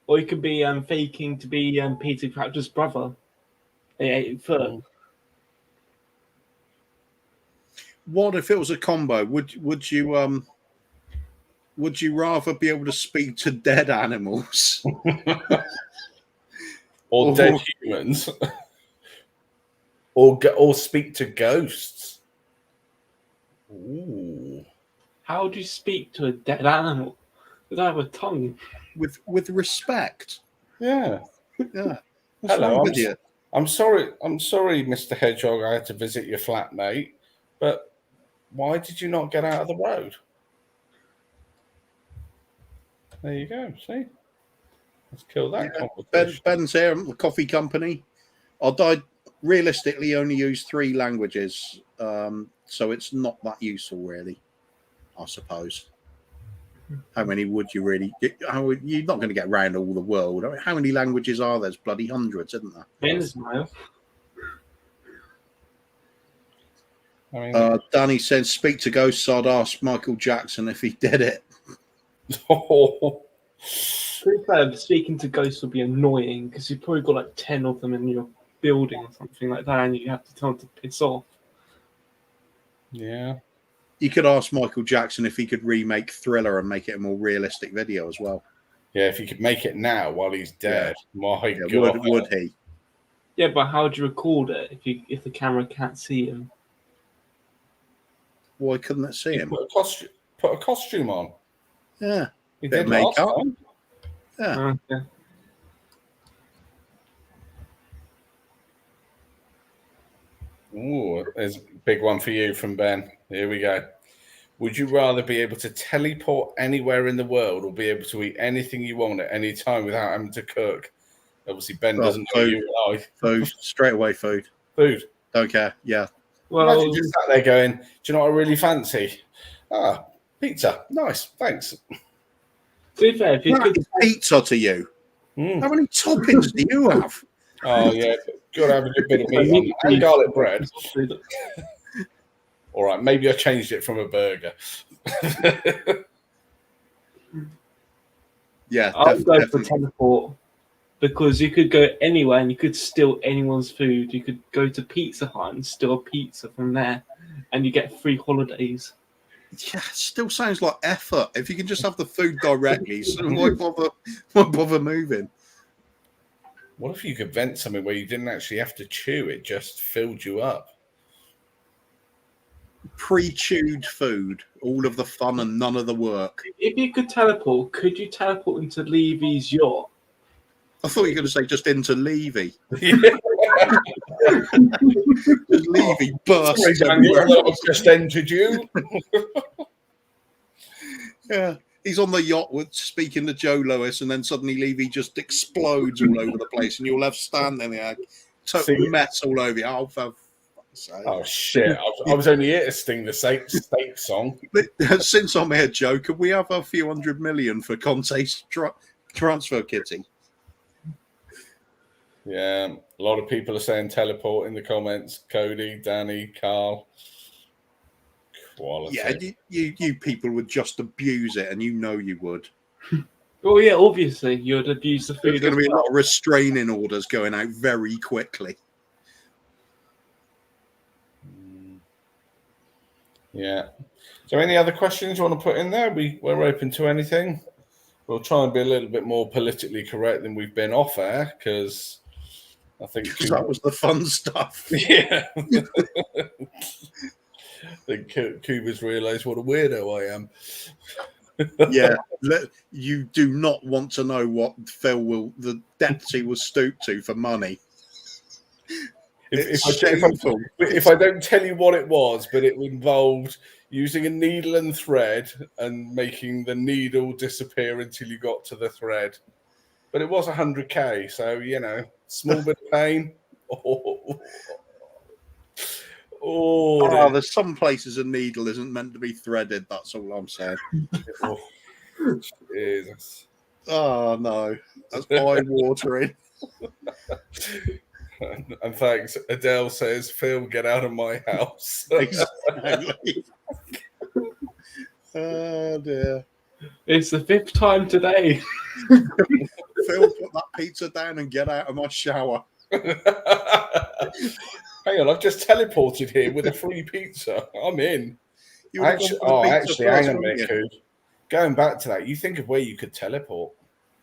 Or you could be faking to be Peter Crouch's brother. 8 foot. What if it was a combo? Would you rather be able to speak to dead animals or dead humans, or speak to ghosts? Ooh. How would you speak to a dead animal? Would I have a tongue? With respect. Yeah. Yeah. Hello, I'm sorry, Mr. Hedgehog, I had to visit your flatmate, but why did you not get out of the road? There you go. See? Let's kill that conversation. Ben's here, the coffee company. I realistically only use 3 languages, so it's not that useful, really, I suppose. How many would you really get? You're not going to get around all the world. I mean, how many languages are there? There's bloody hundreds, isn't there? Ben's mile. Danny says, speak to ghosts. I'd ask Michael Jackson if he did it. Speaking to ghosts would be annoying because you've probably got like 10 of them in your building or something like that, and you have to tell them to piss off. Yeah. You could ask Michael Jackson if he could remake Thriller and make it a more realistic video as well. Yeah, if you could make it now while he's dead, my Yeah, God. would he? Yeah, but how do you record it if the camera can't see him? Why couldn't it see him? Put a costume on. Yeah. He Bit did of last makeup. time. Yeah. Okay. Ooh, there's a big one for you from Ben. Here we go. Would you rather be able to teleport anywhere in the world or be able to eat anything you want at any time without having to cook? Obviously, Ben Well, doesn't know food. you like Food. Straight away food. food. Don't care. Yeah. Well, Imagine just sat there going, "Do you know what I really fancy? Ah, pizza. Nice, thanks." to be fair, if you could, Pizza to you. Mm. How many toppings do you have? Oh yeah, got to have a good bit of meat on and garlic bread. All right, maybe I changed it from a burger. Yeah, I'll go for definitely. teleport because you could go anywhere and you could steal anyone's food. You could go to Pizza Hut and steal a pizza from there, and you get free holidays. Yeah, still sounds like effort. If you can just have the food directly, so why bother moving? What if you could vent something where you didn't actually have to chew; it just filled you up? Pre-chewed food, all of the fun and none of the work. If you could teleport, could you teleport into Levy's yacht? I thought you were going to say just into Levy. Yeah. Just Levy burst. Sorry, Daniel, I've just entered you. Yeah, he's on the yacht with speaking to Joe Lewis, and then suddenly Levy just explodes all over the place, and you're left standing there, total See- mess all over you. Oh, for fuck's sake. Oh shit! I was only here to sing the steak song. Since I'm here, Joe, could we have a few $100 million for Conte's transfer kitty? Yeah, a lot of people are saying teleport in the comments. Cody, Danny, Carl. Quality. Yeah, you people would just abuse it, and you know you would. Well, yeah, obviously you'd abuse the There's food. going to as be a well. lot of restraining orders going out very quickly. Yeah. So, any other questions you want to put in there? We're open to anything. We'll try and be a little bit more politically correct than we've been off air because I think Because that was the fun stuff. yeah. I think Cuba's realised what a weirdo I am. Yeah, you do not want to know what the deputy will stoop to for money. If I don't tell you what it was, but it involved using a needle and thread and making the needle disappear until you got to the thread. But it was 100k, so small bit of pain. There's some places a needle isn't meant to be threaded. That's all I'm saying. Jesus. Oh no, that's eye-watering. And thanks. Adele says, "Phil, get out of my house." Exactly. Oh dear. It's the 5th time today. Phil, put that pizza down and get out of my shower. Hang on, I've just teleported here with a free pizza. I'm in. You would've gone for the pizza Hang first, on a wouldn't minute, you? Cood. Going back to that, you think of where you could teleport.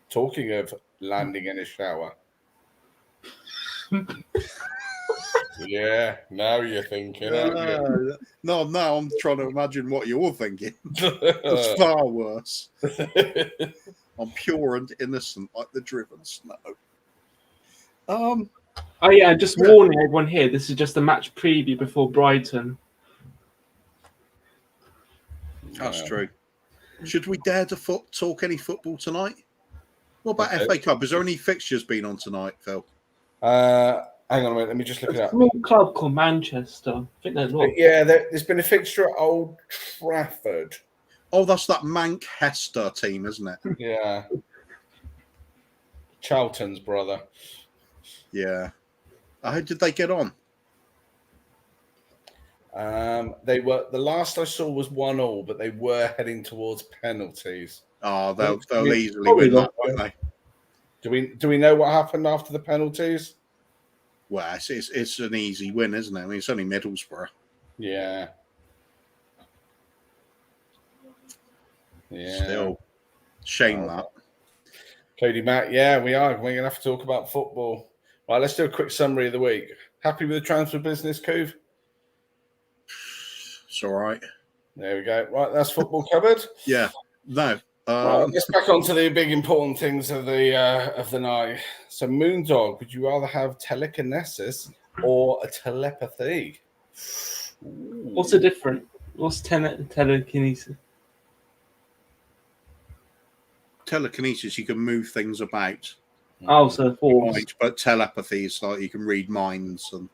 Talking of landing in a shower. Yeah, now you're thinking. aren't you? No, now I'm trying to imagine what you're thinking. It's far worse. I'm pure and innocent like the driven snow. Oh yeah, just warning everyone here. This is just a match preview before Brighton. That's true. Should we dare to talk any football tonight? What about Okay. FA Cup? Is there any fixtures been on tonight, Phil? Hang on a minute, let me just look it A up. small club called Manchester. I think they're not. Yeah, there's been a fixture at Old Trafford. Oh, that's that Mank Hester team, isn't it? Yeah. Charlton's brother. Yeah. How did they get on? They were, the last I saw was 1-1, but they were heading towards penalties. Oh, they'll Yeah, easily probably win that, not. won't they? Do we know what happened after the penalties? Well, it's an easy win, isn't it? I mean, it's only Middlesbrough. Yeah. Yeah. Still, shame Oh. that. Cody Matt, yeah, we are. We're gonna have to talk about football. Right, let's do a quick summary of the week. Happy with the transfer business, Cove? It's all right. There we go. Right, that's football covered. Yeah. No. Right, let's back on to the big important things of the night. So, Moondog, would you rather have telekinesis or a telepathy? What's the difference? What's telekinesis? Telekinesis, you can move things about. Oh, so force. Right, but telepathy is like you can read minds and.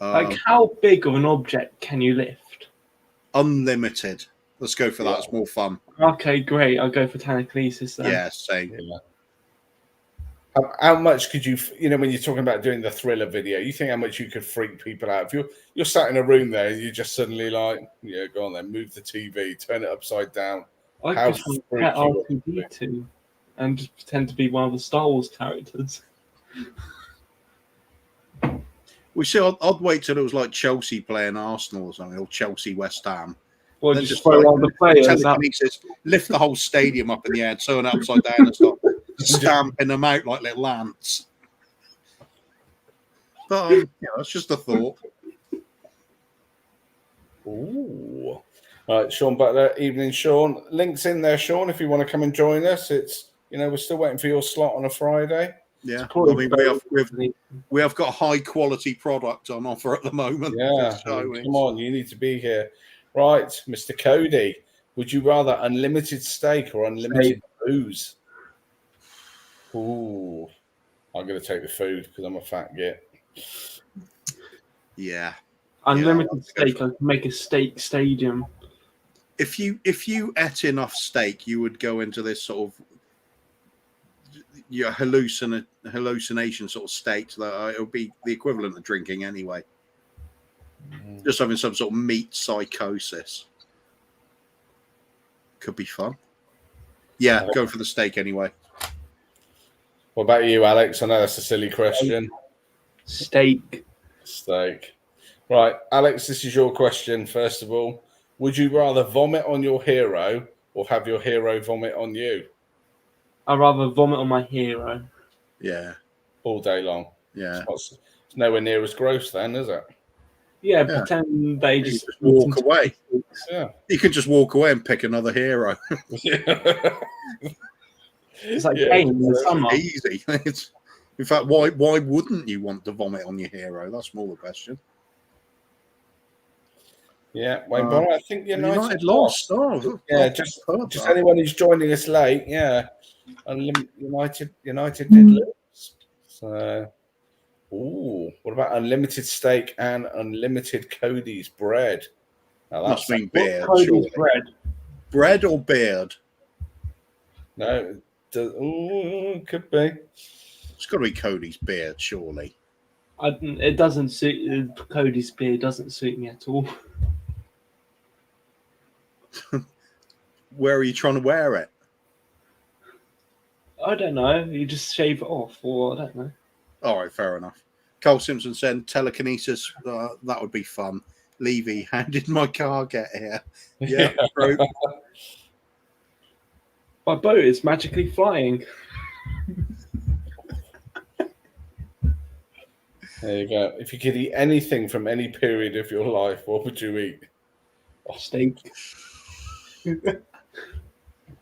Like, how big of an object can you lift? Unlimited. Let's go for that. It's more fun. Okay, great. I'll go for telekinesis then. Yeah, same. Yeah. How much could you, when you're talking about doing the thriller video, you think how much you could freak people out? If you're sat in a room there, you just suddenly like, yeah, go on then, move the TV, turn it upside down. I How could freaky get would it be? R2D2 and just pretend to be one of the Star Wars characters. We see. I'd wait till it was like Chelsea playing Arsenal or something, or Chelsea West Ham. Or Then just just throw like all the players up. Telekinesis, lift the whole stadium up in the air, turn it upside down, and start stamping them out like little ants. But it's just a thought. Ooh. All right, Sean Butler, evening, Sean. Links in there, Sean, if you want to come and join us. It's, we're still waiting for your slot on a Friday. Yeah, Probably we have got a high quality product on offer at the moment. Yeah, come on, you need to be here. Right, Mr. Cody, would you rather unlimited steak or unlimited booze? Ooh, I'm going to take the food because I'm a fat git. Yeah. Unlimited steak. I can make a steak stadium. If you ate enough steak, you would go into this sort of your hallucination sort of state that it would be the equivalent of drinking anyway. Just having some sort of meat psychosis. Could be fun. Yeah, go for the steak anyway. What about you, Alex? I know that's a silly question. Steak. Steak. Right, Alex, this is your question, first of all. Would you rather vomit on your hero or have your hero vomit on you? I'd rather vomit on my hero. Yeah. All day long. Yeah. It's nowhere near as gross then, is it? Yeah, pretend they You just just walk away. Yeah. You could just walk away and pick another hero. It's like Kane in the summer. Easy. In fact, why wouldn't you want to vomit on your hero? That's more the question. Yeah, Wayne Bonner, I think United lost. Oh, yeah, just anyone who's joining us late, yeah. United did lose. So, what about unlimited steak and unlimited Cody's bread? Now, must mean beard. Cody's bread. Bread or beard? No, could be. It's got to be Cody's beard, surely. It doesn't suit Cody's beard. Doesn't suit me at all. Where are you trying to wear it? I don't know. You just shave it off, or I don't know. All right, fair enough. Cole Simpson said telekinesis. That would be fun. Levy, how did my car get here? Yeah, bro. My boat is magically flying. There you go. If you could eat anything from any period of your life, what would you eat? Steak.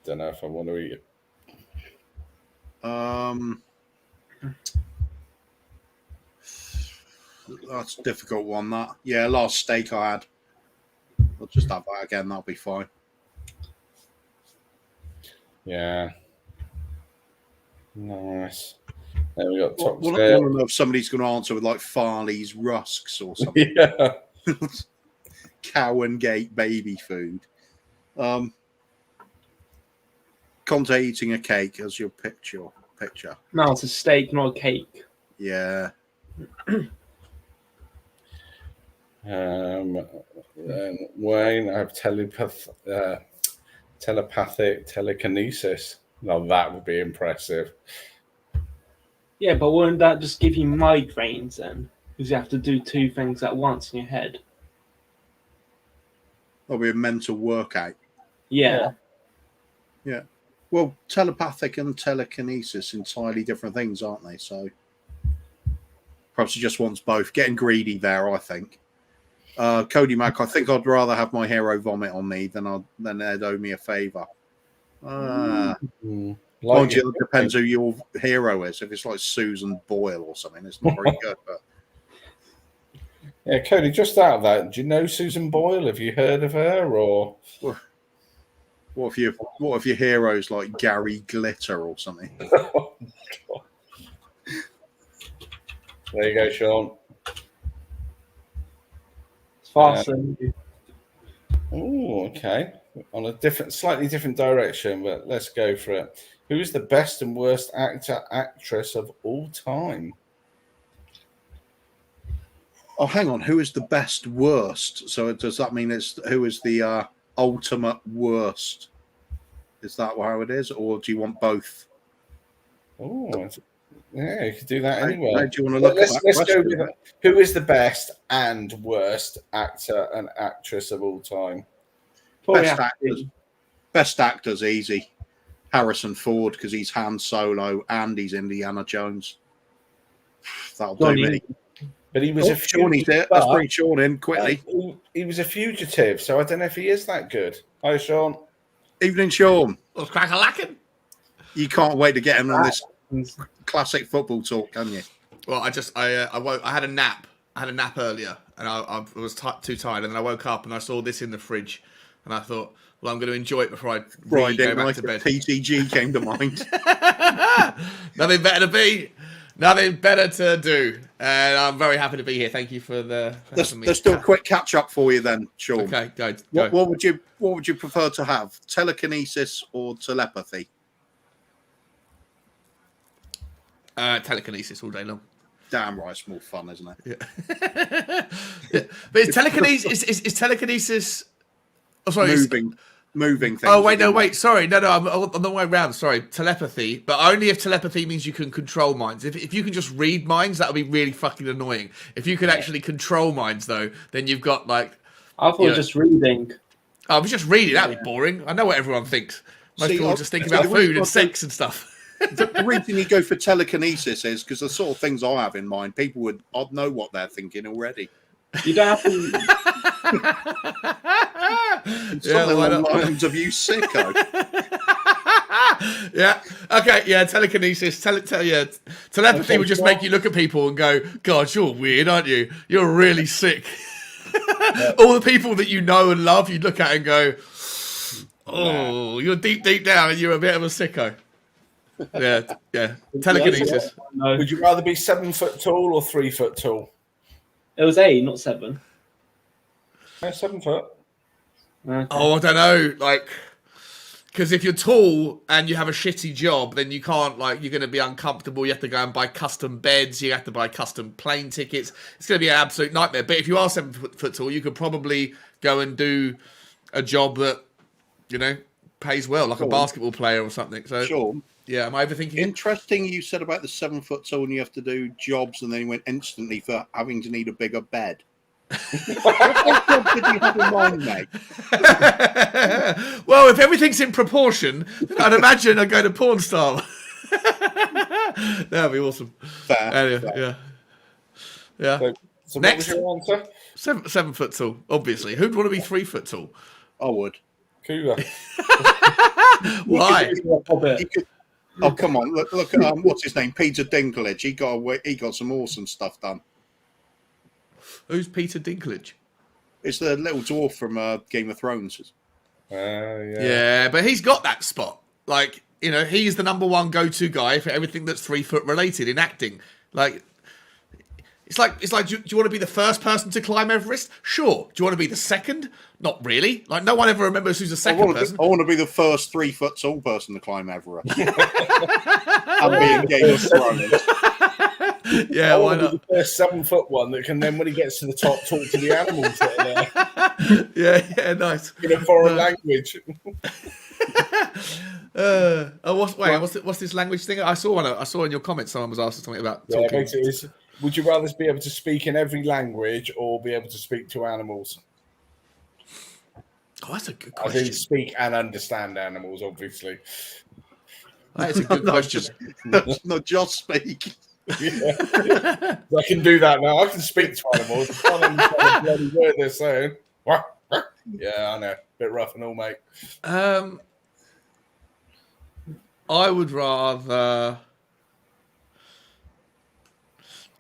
Don't know if I want to eat it. That's a difficult one. That last steak I had. I'll just have that again. That'll be fine. Yeah. Nice. Then we got I top want to know if somebody's going to answer with like Farley's rusks or something. Yeah. Cowan Gate baby food. Conte eating a cake as your picture. No, it's a steak, not a cake. Yeah. Wayne, I have telepathic telekinesis. Now that would be impressive. Yeah, but wouldn't that just give you migraines then? Because you have to do two things at once in your head. That'll be a mental workout. Yeah. Well, telepathic and telekinesis entirely different things, aren't they? So perhaps he just wants both. Getting greedy there, I think. Cody Mack, I think I'd rather have my hero vomit on me than they'd owe me a favour. Mind you, it depends who your hero is. If it's like Susan Boyle or something, it's not very good. But Yeah, Cody, just out of that, do you know Susan Boyle? Have you heard of her? Or what if your hero's like Gary Glitter or something? There you go, Sean. It's faster. Oh, okay. On a slightly different direction, but let's go for it. Who is the best and worst actor, actress of all time? Oh, hang on. Who is the best worst? So does that mean who is the ultimate worst? Is that how it is, or do you want both? Oh, yeah, you could do that anyway. How do you want to look at that? Let's go with who is the best and worst actor and actress of all time? Best actors, easy. Harrison Ford, because he's Han Solo and he's Indiana Jones. That'll do me. But he was a fugitive. Let's bring Sean in quickly. He was a fugitive, so I don't know if he is that good. Hi, Sean. Evening, Sean. What's crack-a-lacking? You can't wait to get him on this classic football talk, can you? Well, I woke. I had a nap. I had a nap earlier, and I was too tired. And then I woke up and I saw this in the fridge, and I thought, well, I'm going to enjoy it before I go back to bed. PTG came to mind. Nothing better to be. Nothing better to do. And I'm very happy to be here. Thank you for Let's do a quick catch up for you then, Sean. Okay, go. What would you prefer to have? Telekinesis or telepathy? Telekinesis all day long. Damn right, it's more fun, isn't it? Yeah. But is telekinesis is telekinesis? Oh, sorry. Moving things. Oh, wait, no, wait. Sorry. No, I'm on the way around. Sorry. Telepathy. But only if telepathy means you can control minds. If you can just read minds, that would be really fucking annoying. If you could actually control minds, though, then you've got, like... I thought just reading. I was just reading. That'd be boring. I know what everyone thinks. Most people just think about food and sex and stuff. The reason you go for telekinesis is because the sort of things I have in mind, I'd know what they're thinking already. You don't have to... Something along the lines of you sicko. Yeah. Okay. Yeah. Telekinesis. Telepathy would just make you look at people and go, "God, you're weird, aren't you? You're really sick." All the people that you know and love, you'd look at and go, "Oh, you're deep down, and you're a bit of a sicko." Yeah. Telekinesis. No. Would you rather be 7 foot tall or 3 foot tall? It was 8, not 7. No, 7 foot. Okay. Oh, I don't know. Like, because if you're tall and you have a shitty job, then you can't, you're going to be uncomfortable. You have to go and buy custom beds. You have to buy custom plane tickets. It's going to be an absolute nightmare. But if you are 7 foot tall, you could probably go and do a job that, pays well, like a basketball player or something. So, Sure. Yeah, am I overthinking it? Interesting you said about the 7 foot tall and you have to do jobs, and then you went instantly for having to need a bigger bed. What job did you have in mind, mate? Well, if everything's in proportion, I'd imagine I'd go to porn star. That'd be awesome. Fair. Anyway, yeah. So Next. what was your answer? 7 foot tall, obviously. Who'd want to be 3 foot tall? I would. Cougar. Why? Oh, come on! Look at what's his name? Peter Dinklage. He got some awesome stuff done. Who's Peter Dinklage? It's the little dwarf from Game of Thrones. Yeah, but he's got that spot. He's the number one go-to guy for everything that's 3 foot related in acting. It's like, do you want to be the first person to climb Everest? Sure. Do you want to be the second? Not really. No one ever remembers who's the second person. I want to be the first 3 foot tall person to climb Everest. And be in Game of Thrones. Yeah, why not? The first 7 foot one that can then, when he gets to the top, talk to the animals that are there. Yeah, nice. In a foreign language. What's this language thing? I saw in your comments someone was asking something about talking. Basically, would you rather be able to speak in every language or be able to speak to animals? Oh, that's a good I didn't question. speak and understand animals, obviously. That is a good question. Not just speak. Yeah. I can do that now. I can speak to animals. I can't understand a bloody word they're saying. Yeah, I know. Bit rough and all, mate. I would rather.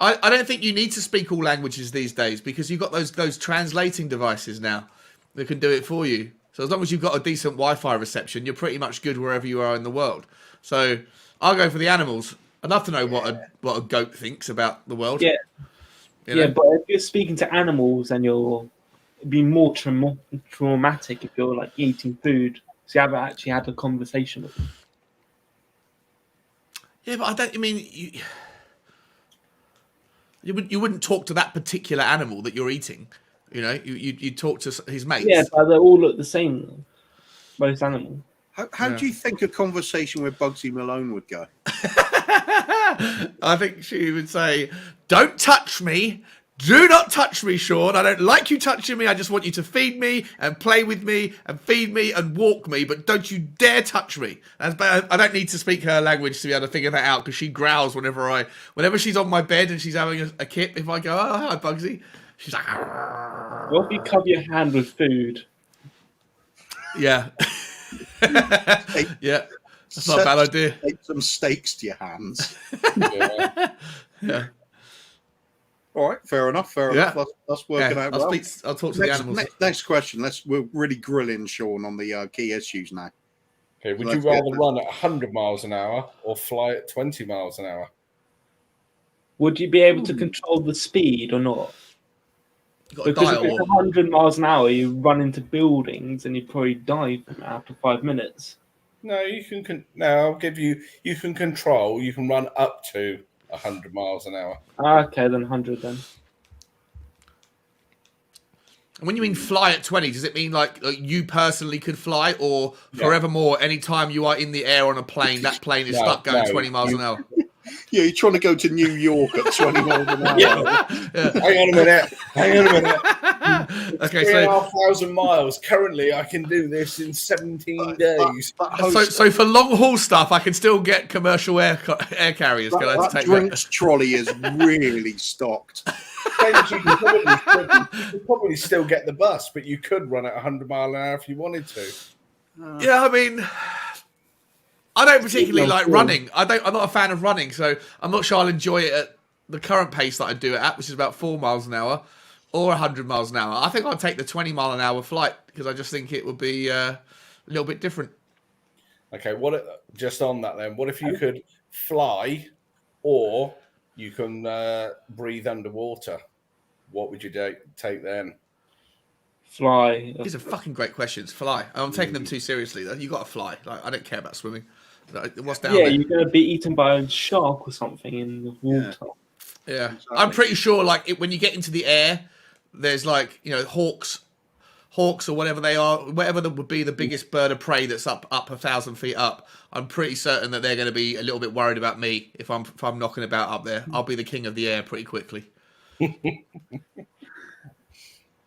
I don't think you need to speak all languages these days because you've got those translating devices now that can do it for you. So as long as you've got a decent Wi-Fi reception, you're pretty much good wherever you are in the world. So I'll go for the animals. I'd love to know what a goat thinks about the world. Yeah. You know? Yeah, but if you're speaking to animals, and it'd be more traumatic if you're like eating food, so you haven't actually had a conversation with them. Yeah, but I don't. I mean, you wouldn't talk to that particular animal that you're eating. You know, you talk to his mates. Yeah, but they all look the same, though. Most animals. How do you think a conversation with Bugsy Malone would go? I think she would say, "Don't touch me. Do not touch me, Sean. I don't like you touching me. I just want you to feed me and play with me and feed me and walk me, but don't you dare touch me." I don't need to speak her language to be able to figure that out because she growls whenever she's on my bed and she's having a kip. If I go, "Oh, hi, Bugsy," she's like, "Arr." What if you cover your hand with food? Yeah. Yeah. That's not a bad idea. Take some steaks to your hands. Yeah. Yeah. All right, fair enough. Fair Yeah. enough. That's working out well. I'll talk to the animals. Next question. We're really grilling Sean on the key issues now. Okay, would Let's you get rather this. run at 100 miles an hour or fly at 20 miles an hour? Would you be able to control the speed or not? You've got a Because if dial. it's 100 miles an hour, you run into buildings and you probably die after 5 minutes. No, you can. No, I'll give you. You can control. You can run up to 100 miles an hour. Okay, then 100 then. And when you mean fly at 20, does it mean like you personally could fly, or forevermore, anytime you are in the air on a plane, that plane is stuck going 20 miles an hour? Yeah, you're trying to go to New York at 20 miles an hour. Yeah. Hang on a minute. Okay, 3,500 miles. Currently, I can do this in 17 days. so for long haul stuff, I can still get commercial air carriers. Can I that take drinks trolley is really stocked. You could probably still get the bus, but you could run at 100 mile an hour if you wanted to. Yeah, I mean, I don't particularly like running. I'm not a fan of running, so I'm not sure I'll enjoy it at the current pace that I do it at, which is about 4 miles an hour or 100 miles an hour. I think I'll take the 20 mile an hour flight because I just think it would be a little bit different. Okay, just on that then, what if you could fly or you can breathe underwater? What would you take then? Fly. These are fucking great questions. Fly. I'm taking them too seriously though. You got to fly. Like, I don't care about swimming. What's down Yeah, there? you're going to be eaten by a shark or something in the water. Yeah, Exactly. I'm pretty sure. Like when you get into the air, there's like hawks or whatever they are, whatever that would be the biggest bird of prey that's up 1,000 feet up. I'm pretty certain that they're going to be a little bit worried about me if I'm knocking about up there. I'll be the king of the air pretty quickly.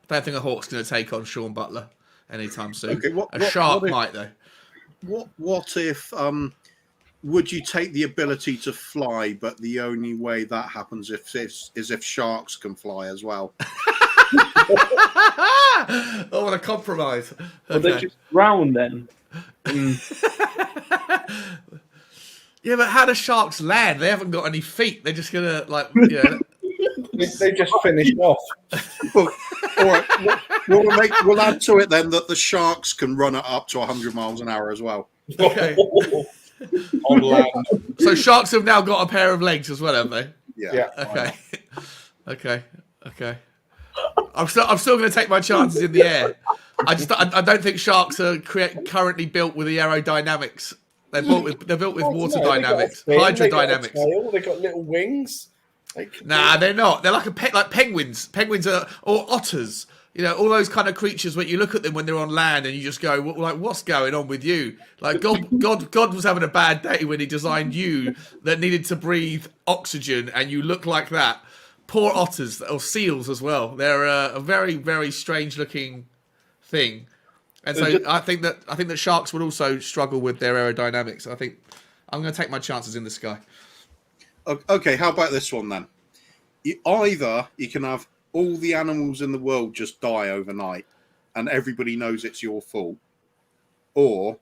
Don't think a hawk's going to take on Sean Butler anytime soon. Okay, A shark what if- might though. What if would you take the ability to fly, but the only way that happens is if sharks can fly as well? Oh, what a compromise! Well, they Okay. just drown then. Yeah, but how do sharks land? They haven't got any feet. They're just gonna They just finished off. Well, all right, we'll add to it then that the sharks can run it up to 100 miles an hour as well. Okay. On land. So sharks have now got a pair of legs as well, have they? Yeah. Okay. Okay. I'm still going to take my chances in the air. I don't think sharks are currently built with the aerodynamics. They're built with water dynamics, hydrodynamics. They've got little wings. Nah, they're not. They're like like penguins. Penguins are or otters. All those kind of creatures where you look at them when they're on land and you just go, like, what's going on with you? Like God was having a bad day when he designed you that needed to breathe oxygen and you look like that. Poor otters or seals as well. They're a very, very strange looking thing. And so I think that sharks would also struggle with their aerodynamics. I think I'm going to take my chances in the sky. Okay, how about this one then? Either you can have all the animals in the world just die overnight and everybody knows it's your fault, or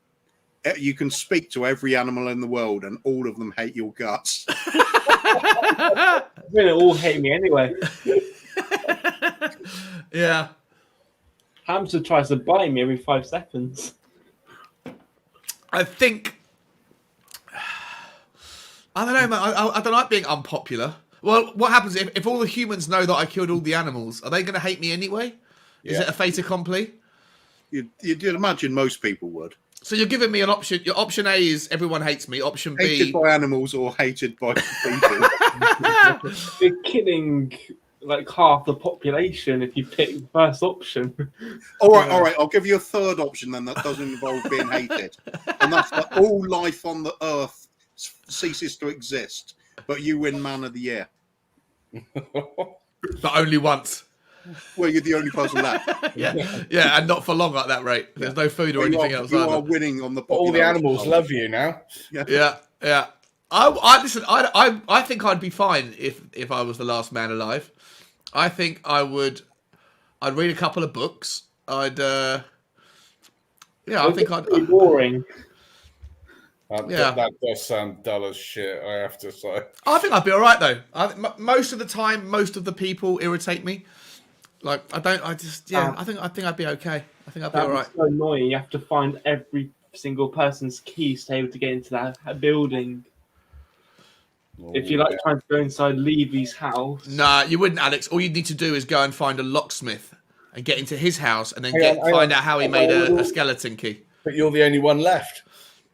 you can speak to every animal in the world and all of them hate your guts. They're going to all hate me anyway. Yeah. Hamster tries to bite me every 5 seconds. I think... I don't know, man. I don't like being unpopular. Well, what happens if all the humans know that I killed all the animals? Are they going to hate me anyway? Is it a fait accompli? You'd imagine most people would. So you're giving me an option. Your option A is everyone hates me. Option B... Hated by animals or hated by people. You're killing like half the population if you pick the first option. All right. I'll give you a third option then that doesn't involve being hated. And that's that all life on the earth ceases to exist, but you win Man of the Year. But only once. Well, you're the only person left. Yeah, and not for long at that rate. There's no food or anything else. You are winning on the All the popularity animals poll. love you now. Yeah. I listen. I think I'd be fine if I was the last man alive. I think I'd read a couple of books. I think I'd. Pretty boring. That does sound dull as shit, I have to say. I think I'd be all right though. Most of the time, most of the people irritate me. Like I think I'd be okay. I think I'd be all right. So annoying. You have to find every single person's keys to be able to get into that building. If you like trying to go inside Levy's house. Nah, you wouldn't, Alex. All you'd need to do is go and find a locksmith and get into his house and then find out how he made a skeleton key. But you're the only one left.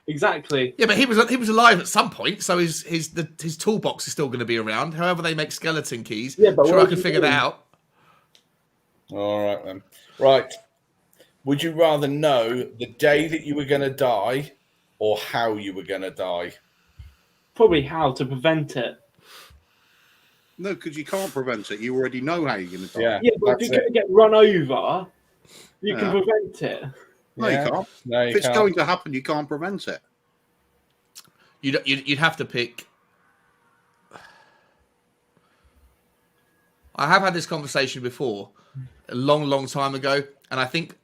Exactly. Yeah, but he was alive at some point, so his toolbox is still going to be around. However, they make skeleton keys. Yeah, but sure, I can figure that out. All right then. Right. Would you rather know the day that you were going to die or how you were going to die? Probably how to prevent it. No, because you can't prevent it. You already know how you're going to die. Yeah, but if you're going to get run over, you can prevent it. No, you can't. No, if it's going to happen, you can't prevent it. You'd have to pick. I have had this conversation before, a long time ago, and I think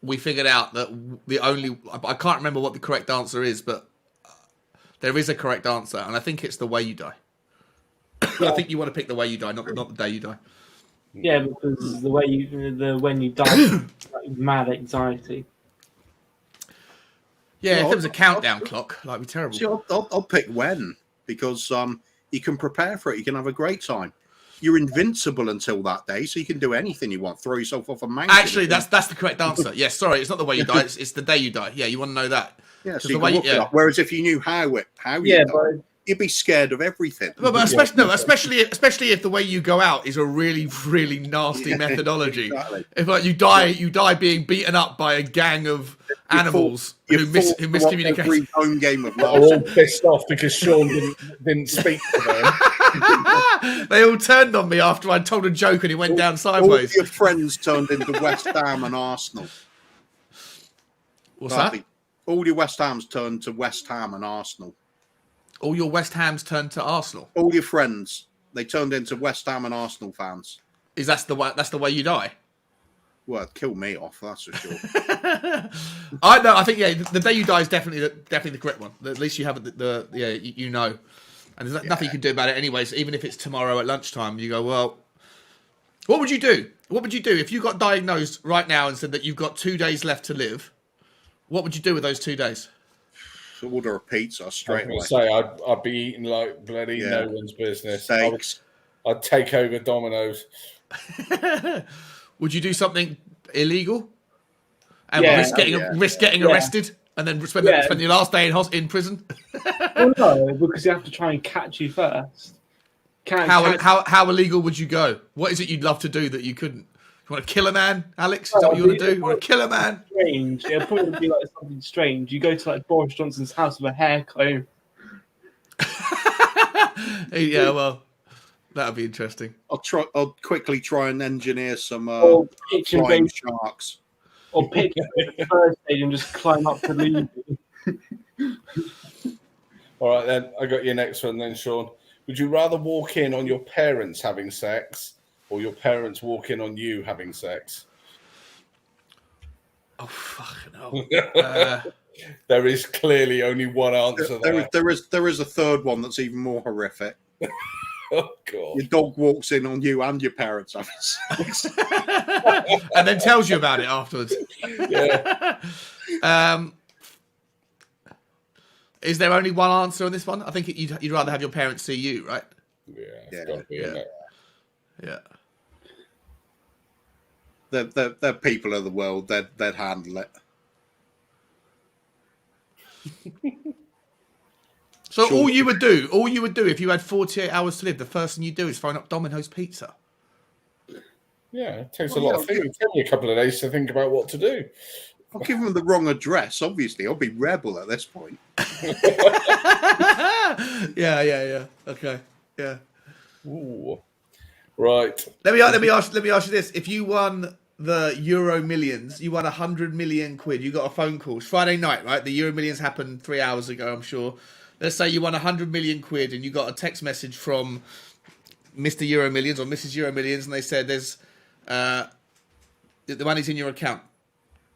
we figured out that I can't remember what the correct answer is, but there is a correct answer, and I think it's the way you die. Yeah. I think you want to pick the way you die, not the day you die. Yeah, because when you die, like mad anxiety. Yeah, if there was a countdown clock, that'd be terrible. See, I'll pick when, because you can prepare for it. You can have a great time. You're invincible until that day, so you can do anything you want. Throw yourself off a mountain. Actually, that's the correct answer. Yes, sorry, it's not the way you die. It's the day you die. Yeah, you want to know that. Yeah, so the you way can look it up. Whereas if you knew how you die, you'd be scared of everything. But especially if the way you go out is a really, really nasty methodology. Exactly. If like you die being beaten up by a gang of animals who miscommunicate. Every home game of They're all life. pissed off because Sean didn't speak to them. They all turned on me after I told a joke and it went down All sideways. your friends turned into West Ham and Arsenal. What's that? All your West Hams turned to West Ham and Arsenal. All your West Hams turned to Arsenal. All your friends, they turned into West Ham and Arsenal fans. Is that's the way you die? Well, it'd kill me off, that's for sure. I think the day you die is definitely the correct one. At least you have you know, and there's nothing you can do about it anyway. So even if it's tomorrow at lunchtime, you go, well, what would you do? What would you do if you got diagnosed right now and said that you've got 2 days left to live? What would you do with those 2 days? Order a pizza straight away. Say I'd be eating like bloody no one's business. Steaks. I'd take over Domino's. Would you do something illegal and risk getting arrested and then spend your last day in prison? Well, no, because you have to try and catch you first. How illegal would you go? What is it you'd love to do that you couldn't? You want to kill a man, Alex? Is that what you want to do? You want to kill a man? Strange. It'd probably be like something strange. You go to like Boris Johnson's house with a hair comb. Yeah, well, that would be interesting. I'll quickly try and engineer some Kitchen flying base. sharks. Or pick the first stage and just climb up to lead. All right, then. I got your next one then, Sean. Would you rather walk in on your parents having sex or your parents walk in on you having sex? Oh, fucking hell. There is clearly only one answer there. There is a third one that's even more horrific. Oh, God. Your dog walks in on you and your parents having sex. And then tells you about it afterwards. Yeah. Is there only one answer on this one? I think you'd rather have your parents see you, right? Yeah, it's Yeah, got to be, isn't it? Yeah. They're people of the world. They'd handle it. So all you would do if you had 48 hours to live, the first thing you do is phone up Domino's Pizza. Yeah, it takes a lot of thinking. It takes me a couple of days to think about what to do. I'll give them the wrong address. Obviously, I'll be rebel at this point. Yeah. Okay. Yeah. Ooh. Right. Let me ask you this: if you won the Euro Millions, you won 100 million quid. You got a phone call. It's Friday night, right? The Euro Millions happened 3 hours ago, I'm sure. Let's say you won 100 million quid, and you got a text message from Mr. Euro Millions or Mrs. Euro Millions, and they said there's the money's in your account.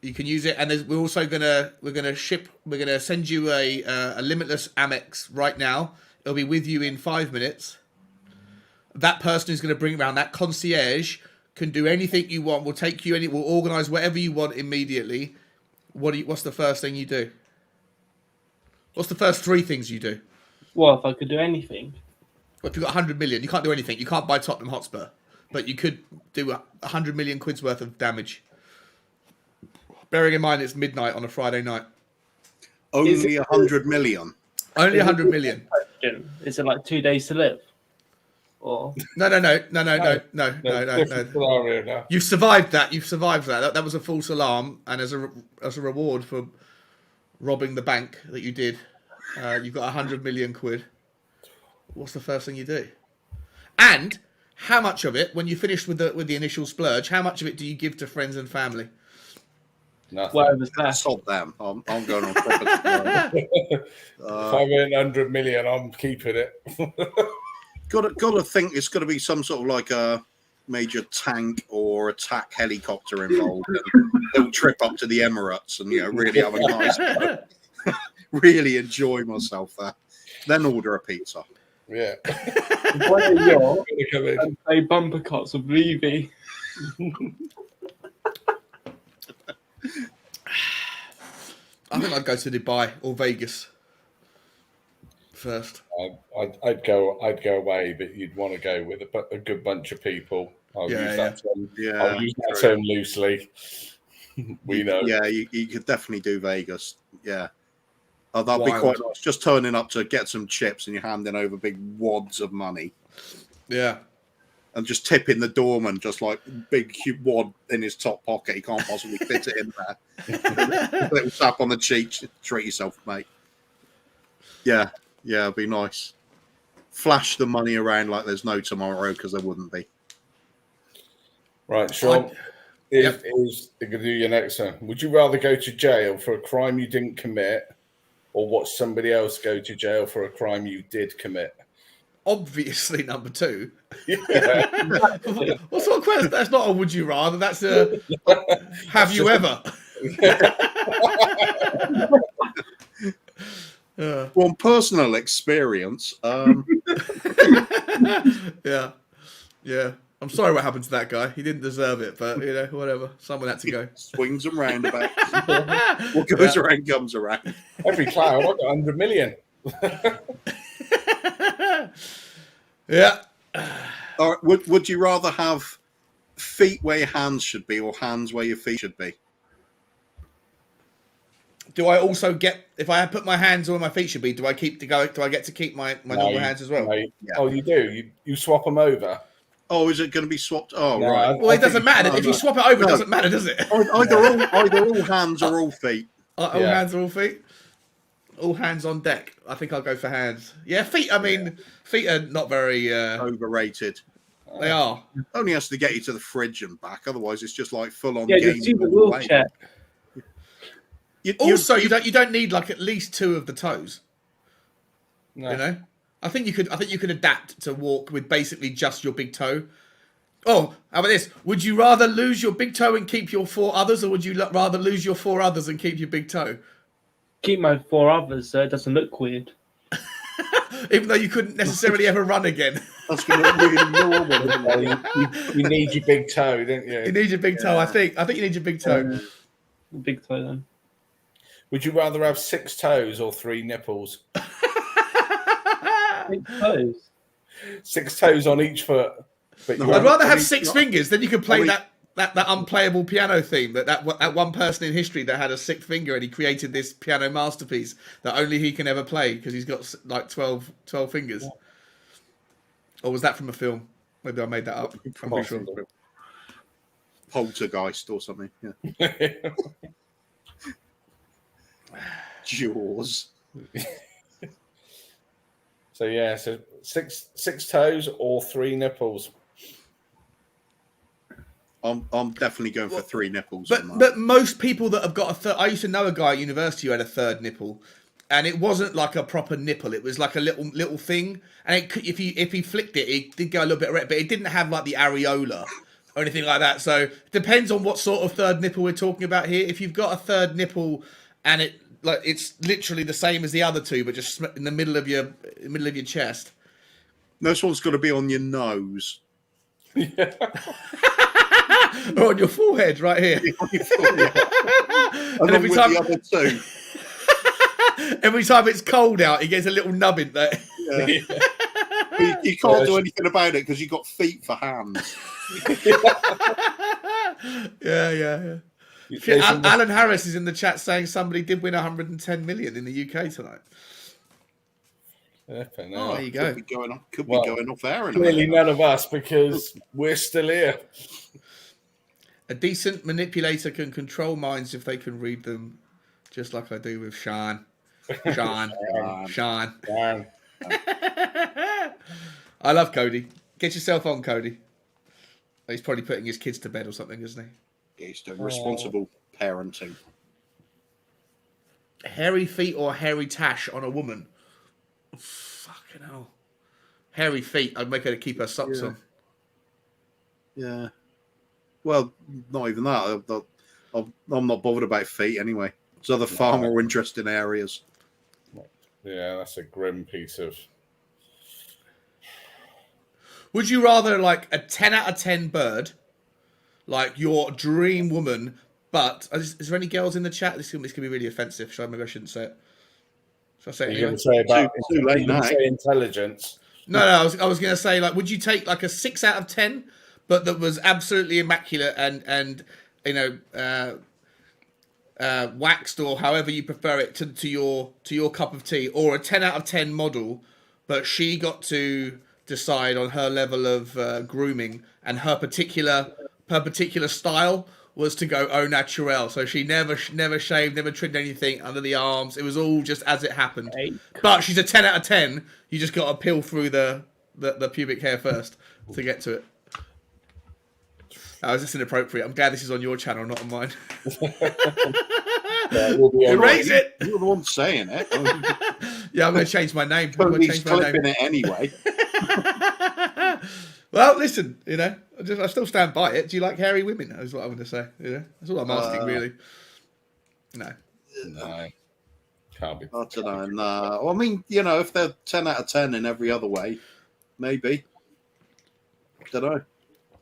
You can use it, and we're gonna send you a limitless Amex right now. It'll be with you in 5 minutes. That person who's going to bring around that concierge can do anything you want. We'll take you we'll organise whatever you want immediately. What's the first thing you do? What's the first 3 things you do? Well, if I could do anything. Well, if you've got 100 million, you can't do anything. You can't buy Tottenham Hotspur, but you could do 100 million quid's worth of damage. Bearing in mind it's midnight on a Friday night. Only 100 million. Only 100 million. Is it like 2 days to live? Or No. Different scenario now. You've survived that. That was a false alarm, and as a reward for robbing the bank that you did, you've got 100 million quid. What's the first thing you do? And how much of it, when you finish with the initial splurge, how much of it do you give to friends and family? Nothing. whatever's left? Sod them. I'm going on property. If I win 100 million, I'm keeping it. Got to think it's got to be some sort of like a major tank or attack helicopter involved. They'll trip up to the Emirates and really have a nice, really enjoy myself there. Then order a pizza. Yeah. One of yours Gonna come in. and play bumper cots with Levy. I think I'd go to Dubai or Vegas first. I'd go away, but you'd want to go with a good bunch of people. I'll use that term loosely. We know. Yeah, you could definitely do Vegas. Yeah. Oh, that'd be quite nice. Just turning up to get some chips and you're handing over big wads of money. Yeah. And just tipping the doorman, just like big wad in his top pocket. He can't possibly fit it in there. Little tap on the cheek. Treat yourself, mate. Yeah, it'd be nice. Flash the money around like there's no tomorrow, because there wouldn't be. Right, Sean. Yep. Is going to do your next one. Would you rather go to jail for a crime you didn't commit, or watch somebody else go to jail for a crime you did commit? Obviously, number 2. Yeah. What sort of question? That's not a would you rather. That's a have you ever? From personal experience, Yeah. I'm sorry what happened to that guy. He didn't deserve it, but whatever. Someone had to go. swings and roundabouts. What goes around comes around. Every cloud, I got 100 million. Yeah. All right, would you rather have feet where your hands should be, or hands where your feet should be? Do I also get, if I put my hands where my feet should be, do I get to keep my normal hands as well? No, Yeah. Oh, you do? You swap them over? Oh, is it going to be swapped? Oh, No, right. Well, it doesn't matter. If you swap it over, it No. doesn't matter, does it? Either all hands or all feet. All Yeah. hands or all feet? All hands on deck. I think I'll go for hands. Yeah, feet. I mean, feet are not very. Overrated. They are. Only has to get you to the fridge and back. Otherwise, it's just like full on. Yeah, just do the wheelchair. Also, you don't need like at least 2 of the toes. No. You know, I think you could adapt to walk with basically just your big toe. Oh, how about this? Would you rather lose your big toe and keep your 4 others, or would you rather lose your 4 others and keep your big toe? Keep my 4 others so it doesn't look weird. Even though you couldn't necessarily ever run again. That's going to be really normal. You need your big toe, don't you? You need your big toe. I think you need your big toe. Big toe then. Would you rather have 6 toes or 3 nipples? Big toes. 6 toes on each foot. But No, I'd rather have mean, 6 fingers. Then you could play mean- that unplayable piano theme. That one person in history that had a 6th finger and he created this piano masterpiece that only he can ever play because he's got like 12 fingers. Yeah. Or was that from a film? Maybe I made that up. I'm pretty sure. Poltergeist or something. Yeah. Jaws. So yeah, so six toes or 3 nipples. I'm definitely going for 3 nipples. But most people that have got a third, I used to know a guy at university who had a 3rd nipple, and it wasn't like a proper nipple. It was like a little thing, and it could, if he flicked it, it did go a little bit red, but it didn't have like the areola or anything like that. So it depends on what sort of 3rd nipple we're talking about here. If you've got a 3rd nipple and it's literally the same as the other 2, but just in the middle of your chest. This one's got to be on your nose. Yeah. Or on your forehead, right here. And every time the other 2. Every time it's cold out, he gets a little nubbin there. Yeah. You can't do anything about it because you've got feet for hands. Yeah. Alan Harris is in the chat saying somebody did win 110 million in the UK tonight. Oh, there you go. Could be going off air. Clearly none of us, because we're still here. A decent manipulator can control minds if they can read them, just like I do with Sean. Sean. I love Cody. Get yourself on, Cody. He's probably putting his kids to bed or something, isn't he? He's doing responsible parenting. Hairy feet or hairy tash on a woman? Fucking hell. Hairy feet. I'd make her keep her socks on. Yeah. Well, not even that. I'm not bothered about feet anyway. There's other far more interesting areas. Yeah, that's a grim piece of... Would you rather like a 10 out of 10 bird, like your dream woman, but is there any girls in the chat? This can be really offensive. Maybe I shouldn't say it. Should I say it anyway? Say about too late now. Say intelligence. No, I was going to say, like, would you take like a 6 out of 10, but that was absolutely immaculate and you know waxed or however you prefer it to your cup of tea, or a 10 out of 10 model, but she got to decide on her level of grooming, and her particular style was to go au naturel. So she never shaved, never trimmed anything under the arms. It was all just as it happened. But she's a 10 out of 10. You just got to peel through the pubic hair first to get to it. That was just inappropriate. I'm glad this is on your channel, not on mine. Erase it. You're the one saying it. Yeah, I'm going to change my name. I'm going to change my name. It anyway. Well, listen, you know, I still stand by it. Do you like hairy women? Is what I'm going to say. You know, that's all I'm asking, really. No. Can't be. I don't know. No. Well, I mean, you know, if they're 10 out of 10 in every other way, maybe. I don't know.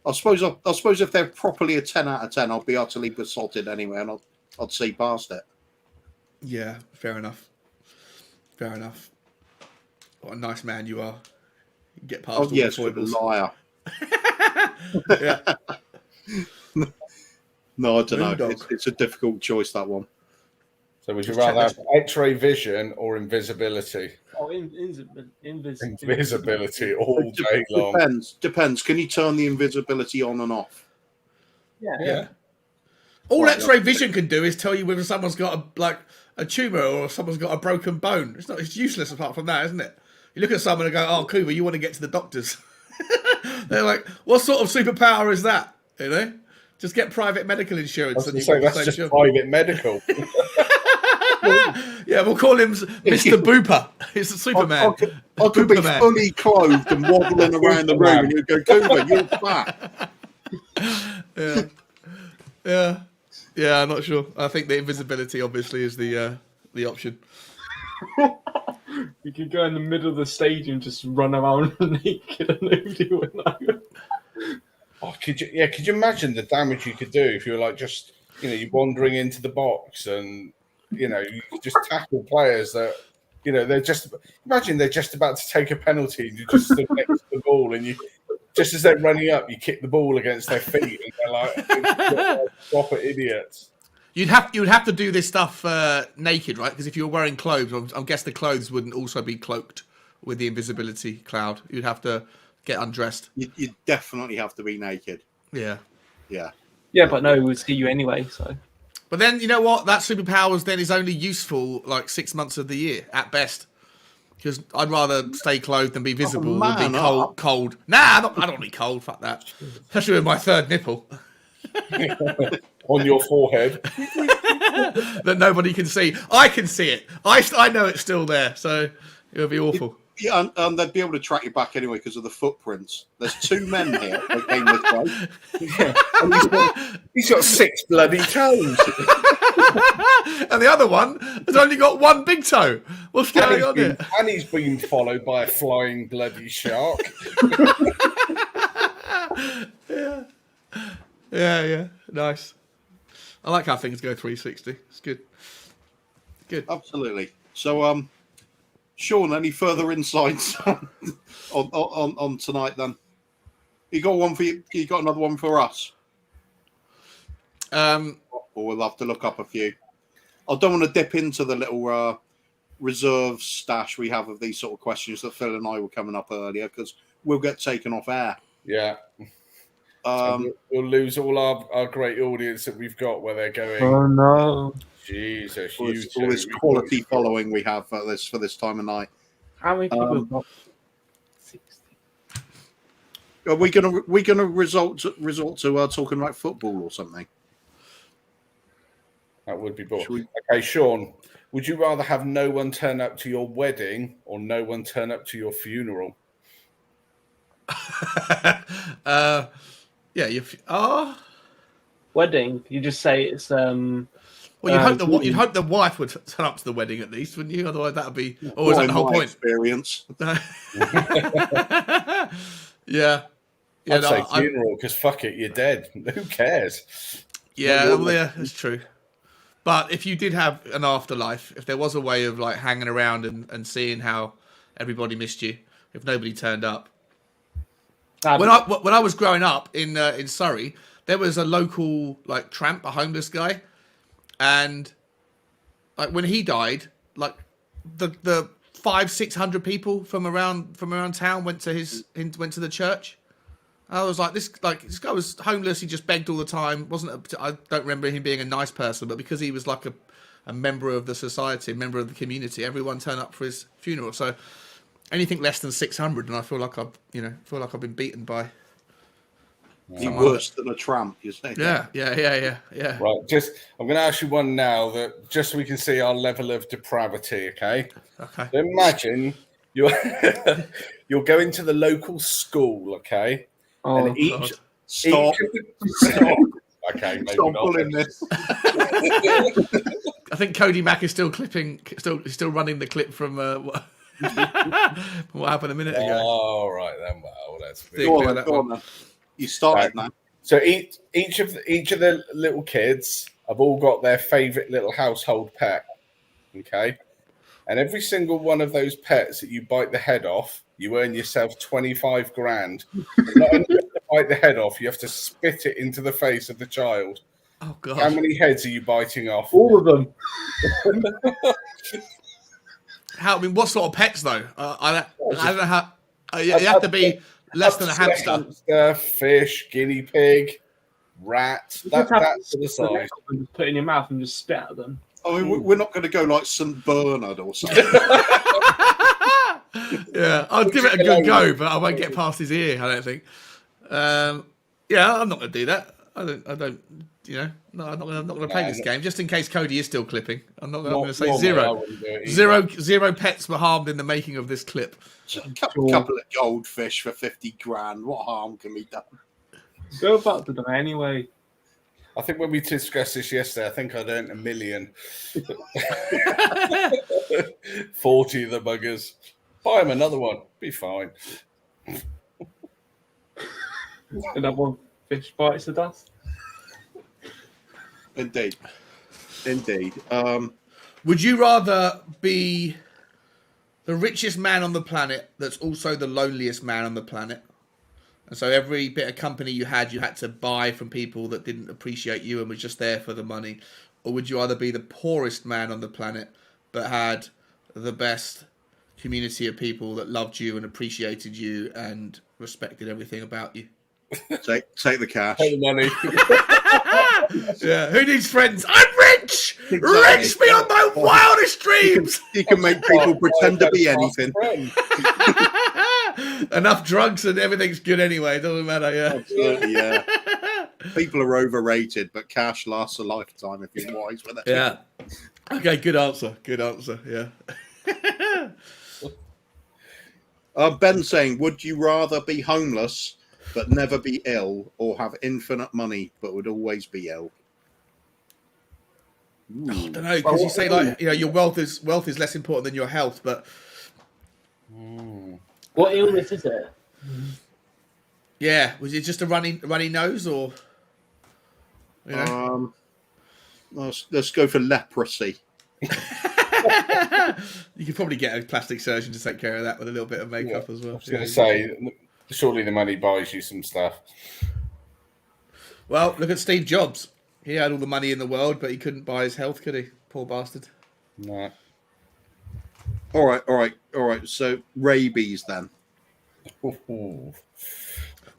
I suppose if they're properly a 10 out of 10, I'll be utterly besotted anyway, and I'd see past it. Yeah, fair enough. Fair enough. What a nice man you are. You can get past all yes, the foibles. liar. Yeah. No, I don't know. It's a difficult choice, that one. So would you rather have X-ray vision or invisibility? Oh, invisibility. Invisibility all day long. Depends. Can you turn the invisibility on and off? Yeah. All X-ray vision can do is tell you whether someone's got a tumor or someone's got a broken bone. It's useless apart from that, isn't it? You look at someone and go, "Oh, Kuba, you want to get to the doctors." They're like, what sort of superpower is that? You know, just get private medical I insurance. was And going you to say, got the that's same just job. private medical. Yeah, we'll call him Mr. Booper. He's the Superman. I could be Booperman. fully clothed and waddling around the room, and you'd go, Cooper, you're fat. Yeah. I'm not sure. I think the invisibility obviously is the option. You could go in the middle of the stage and just run around naked and nobody would know. Oh, could you imagine the damage you could do if you were like just, you're wandering into the box and, you could just tackle players that, they're just about to take a penalty and you just stood next to the ball and you, just as they're running up, you kick the ball against their feet and they're like proper idiots. You'd have to do this stuff naked, right? Because if you were wearing clothes, I guess the clothes wouldn't also be cloaked with the invisibility cloud. You'd have to get undressed. You definitely have to be naked. Yeah. Yeah. Yeah, but no, we'd see you anyway, so. But then, you know what? That superpowers then is only useful like 6 months of the year at best. Because I'd rather stay clothed than be visible than be cold. Nah, I don't want to be cold. Fuck that. Especially with my third nipple. On your forehead. That nobody can see. I can see it. I know it's still there, so it would be awful. Yeah, and they'd be able to track you back anyway because of the footprints. There's 2 men here that came this way. And he's got 6 bloody toes. And the other one has only got 1 big toe. What's going on here? And he's been followed by a flying bloody shark. Yeah. Nice. I like how things go 360. It's good. Absolutely. So, Sean, any further insights on tonight? Then you got one for you. You got another one for us, or we'll have to look up a few. I don't want to dip into the little reserve stash we have of these sort of questions that Phil and I were coming up earlier because we'll get taken off air. Yeah. We'll lose all our great audience that we've got where they're going. Oh no! Jesus, All this quality following we have for this time of night. How many people have got 60? Are we gonna resort to talking about football or something? That would be boring. Okay, Sean, would you rather have no one turn up to your wedding or no one turn up to your funeral? Yeah, Wedding. You just say it's well, you'd hope the wife would turn up to the wedding at least, wouldn't you? Otherwise, that would be always the whole point. Experience. Yeah. I'd say funeral because fuck it, you're dead. Who cares? Yeah, that's true. But if you did have an afterlife, if there was a way of like hanging around and seeing how everybody missed you, if nobody turned up. When I was growing up in Surrey, there was a local like tramp, a homeless guy, and like when he died, like the 500-600 people from around town went to the church. I was like, this guy was homeless. He just begged all the time. I don't remember him being a nice person, but because he was like a member of the society, a member of the community, everyone turned up for his funeral. So anything less than 600, and I feel like I've been beaten by. Worse than a tramp, you say? Yeah. Right, I'm going to ask you one now that just so we can see our level of depravity. Okay. Okay. So imagine you're going to the local school. Okay. Oh, and each Stop. stop. Okay, maybe Stop not. pulling this. I think Cody Mack is still still running the clip from what happened a minute ago. All right then. Well, that's Go on then. You started now. So each of the little kids have all got their favourite little household pet. Okay, and every single one of those pets that you bite the head off, you earn yourself 25 grand. Not only have to bite the head off, you have to spit it into the face of the child. Oh god! How many heads are you biting off? all of them. What sort of pets though? I don't know how. You have to be less than a hamster. Fish, guinea pig, rat. That's the size. Just put it in your mouth and just spit at them. I mean, we're not going to go like St. Bernard or something. Yeah, I'll give it a good go, but I won't get past his ear. I don't think. Yeah, I'm not going to do that. I don't. You know, no, I'm not going to play this game just in case Cody is still clipping. I'm going to say zero pets were harmed in the making of this clip. Couple of goldfish for 50 grand. What harm can be done? Go about to them anyway. I think when we discussed this yesterday, I think I'd earned $1 million. 40 of the buggers. Buy him another one. Be fine. Another one fish bites the dust. Indeed. Would you rather be the richest man on the planet that's also the loneliest man on the planet? And so every bit of company you had to buy from people that didn't appreciate you and was just there for the money? Or would you rather be the poorest man on the planet but had the best community of people that loved you and appreciated you and respected everything about you? Take the cash. Pay the money. Yeah, who needs friends? I'm rich! Exactly. Rich beyond my wildest dreams! You can make people pretend to be anything. Enough drugs and everything's good anyway. It doesn't matter, yeah. Absolutely, yeah. People are overrated, but cash lasts a lifetime if you're wise with it. Yeah. Okay, good answer. Yeah. Ben saying, would you rather be homeless but never be ill, or have infinite money but would always be ill? I don't know, because you say like, you know, your wealth is less important than your health, but What illness is it? yeah, was it just a runny nose or? You know? Let's go for leprosy. You could probably get a plastic surgeon to take care of that with a little bit of makeup as well. I was going to say, surely the money buys you some stuff. Well, look at Steve Jobs. He had all the money in the world, but he couldn't buy his health, could he? Poor bastard. No. All right. So rabies then.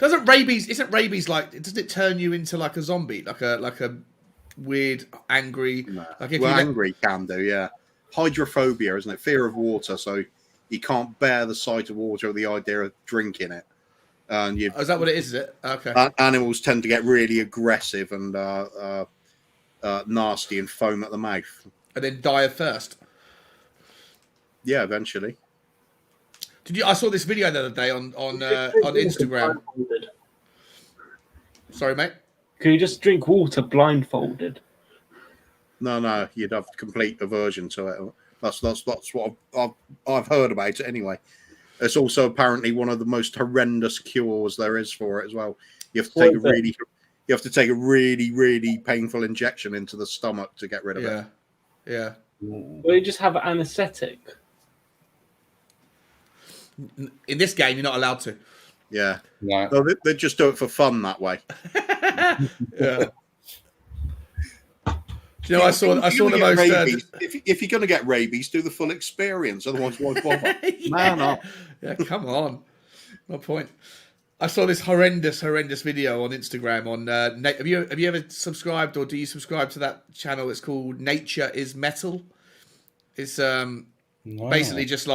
Isn't rabies like? Doesn't it turn you into like a zombie, like a weird, angry? No. Like if Well, you angry can do, yeah. Hydrophobia, isn't it? Fear of water, so you can't bear the sight of water or the idea of drinking it. And you, is that what it is it? Okay. Animals tend to get really aggressive and nasty and foam at the mouth. And then die of thirst. Yeah, eventually. I saw this video the other day on Instagram. Sorry, mate. Can you just drink water blindfolded? No, you'd have complete aversion to it. That's what I've heard about it anyway. It's also apparently one of the most horrendous cures there is for it as well. You have to take a really, really painful injection into the stomach to get rid of it. Yeah. Well, you just have anaesthetic. In this game, you're not allowed to. Yeah. No. No, they just do it for fun that way. Yeah. Do you know, I saw the most. Rabies, if you're going to get rabies, do the full experience. Otherwise, why bother? No. Yeah, come on. No point. I saw this horrendous video on Instagram. Have you ever subscribed or do you subscribe to that channel? It's called Nature is Metal. It's basically just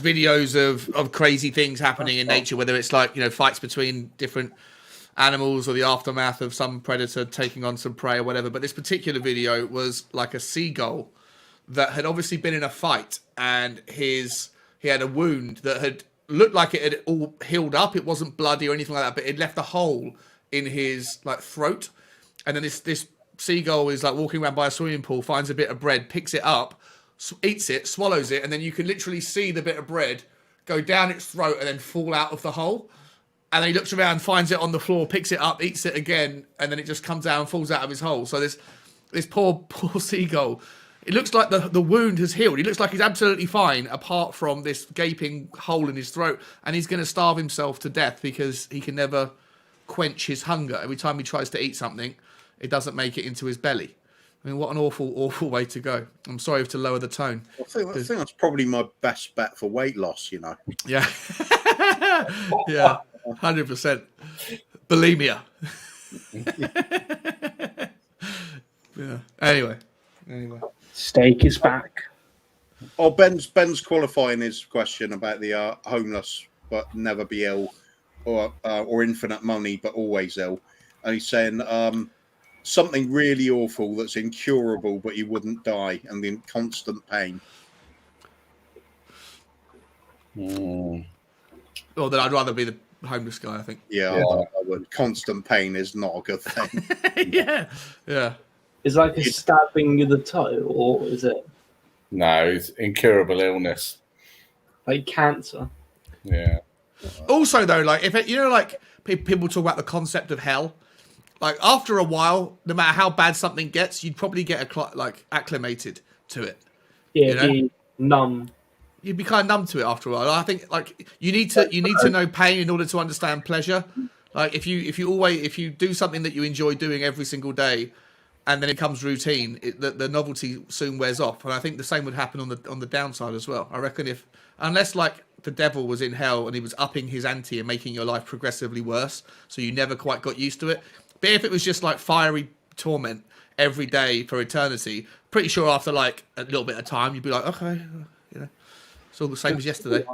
videos of crazy things happening in nature, whether it's like, you know, fights between different animals or the aftermath of some predator taking on some prey or whatever. But this particular video was like a seagull that had obviously been in a fight, and he had a wound that had looked like it had all healed up. It wasn't bloody or anything like that, but it left a hole in his like throat. And then this seagull is like walking around by a swimming pool, finds a bit of bread, picks it up, eats it, swallows it, and then you can literally see the bit of bread go down its throat and then fall out of the hole. And then he looks around, finds it on the floor, picks it up, eats it again, and then it just comes down and falls out of his hole. So this poor seagull, it looks like the wound has healed. He looks like he's absolutely fine, apart from this gaping hole in his throat. And he's going to starve himself to death because he can never quench his hunger. Every time he tries to eat something, it doesn't make it into his belly. I mean, what an awful, awful way to go. I'm sorry to lower the tone. I think that's probably my best bet for weight loss, you know. Yeah. Yeah. 100%. Bulimia. Yeah. Anyway. Steak is back. Oh, Ben's qualifying his question about the homeless but never be ill, or infinite money but always ill, and he's saying something really awful that's incurable but you wouldn't die and in constant pain. Or then I'd rather be the homeless guy, I think. Yeah, Yeah. I would. Constant pain is not a good thing. Yeah. Is like a stabbing of the toe, or is it No, it's incurable illness. like cancer? Yeah. Also, though, like if it, like people talk about the concept of hell. Like after a while, no matter how bad something gets, you'd probably get like acclimated to it. Yeah, You know? be numb. You'd be kind of numb to it after a while. I think like you need to know pain in order to understand pleasure. Like if you do something that you enjoy doing every single day, and then it becomes routine, the novelty soon wears off. And I think the same would happen on the downside as well. I reckon unless like the devil was in hell and he was upping his ante and making your life progressively worse, so you never quite got used to it. But if it was just like fiery torment every day for eternity, pretty sure after like a little bit of time, you'd be like, okay, it's all the same as yesterday.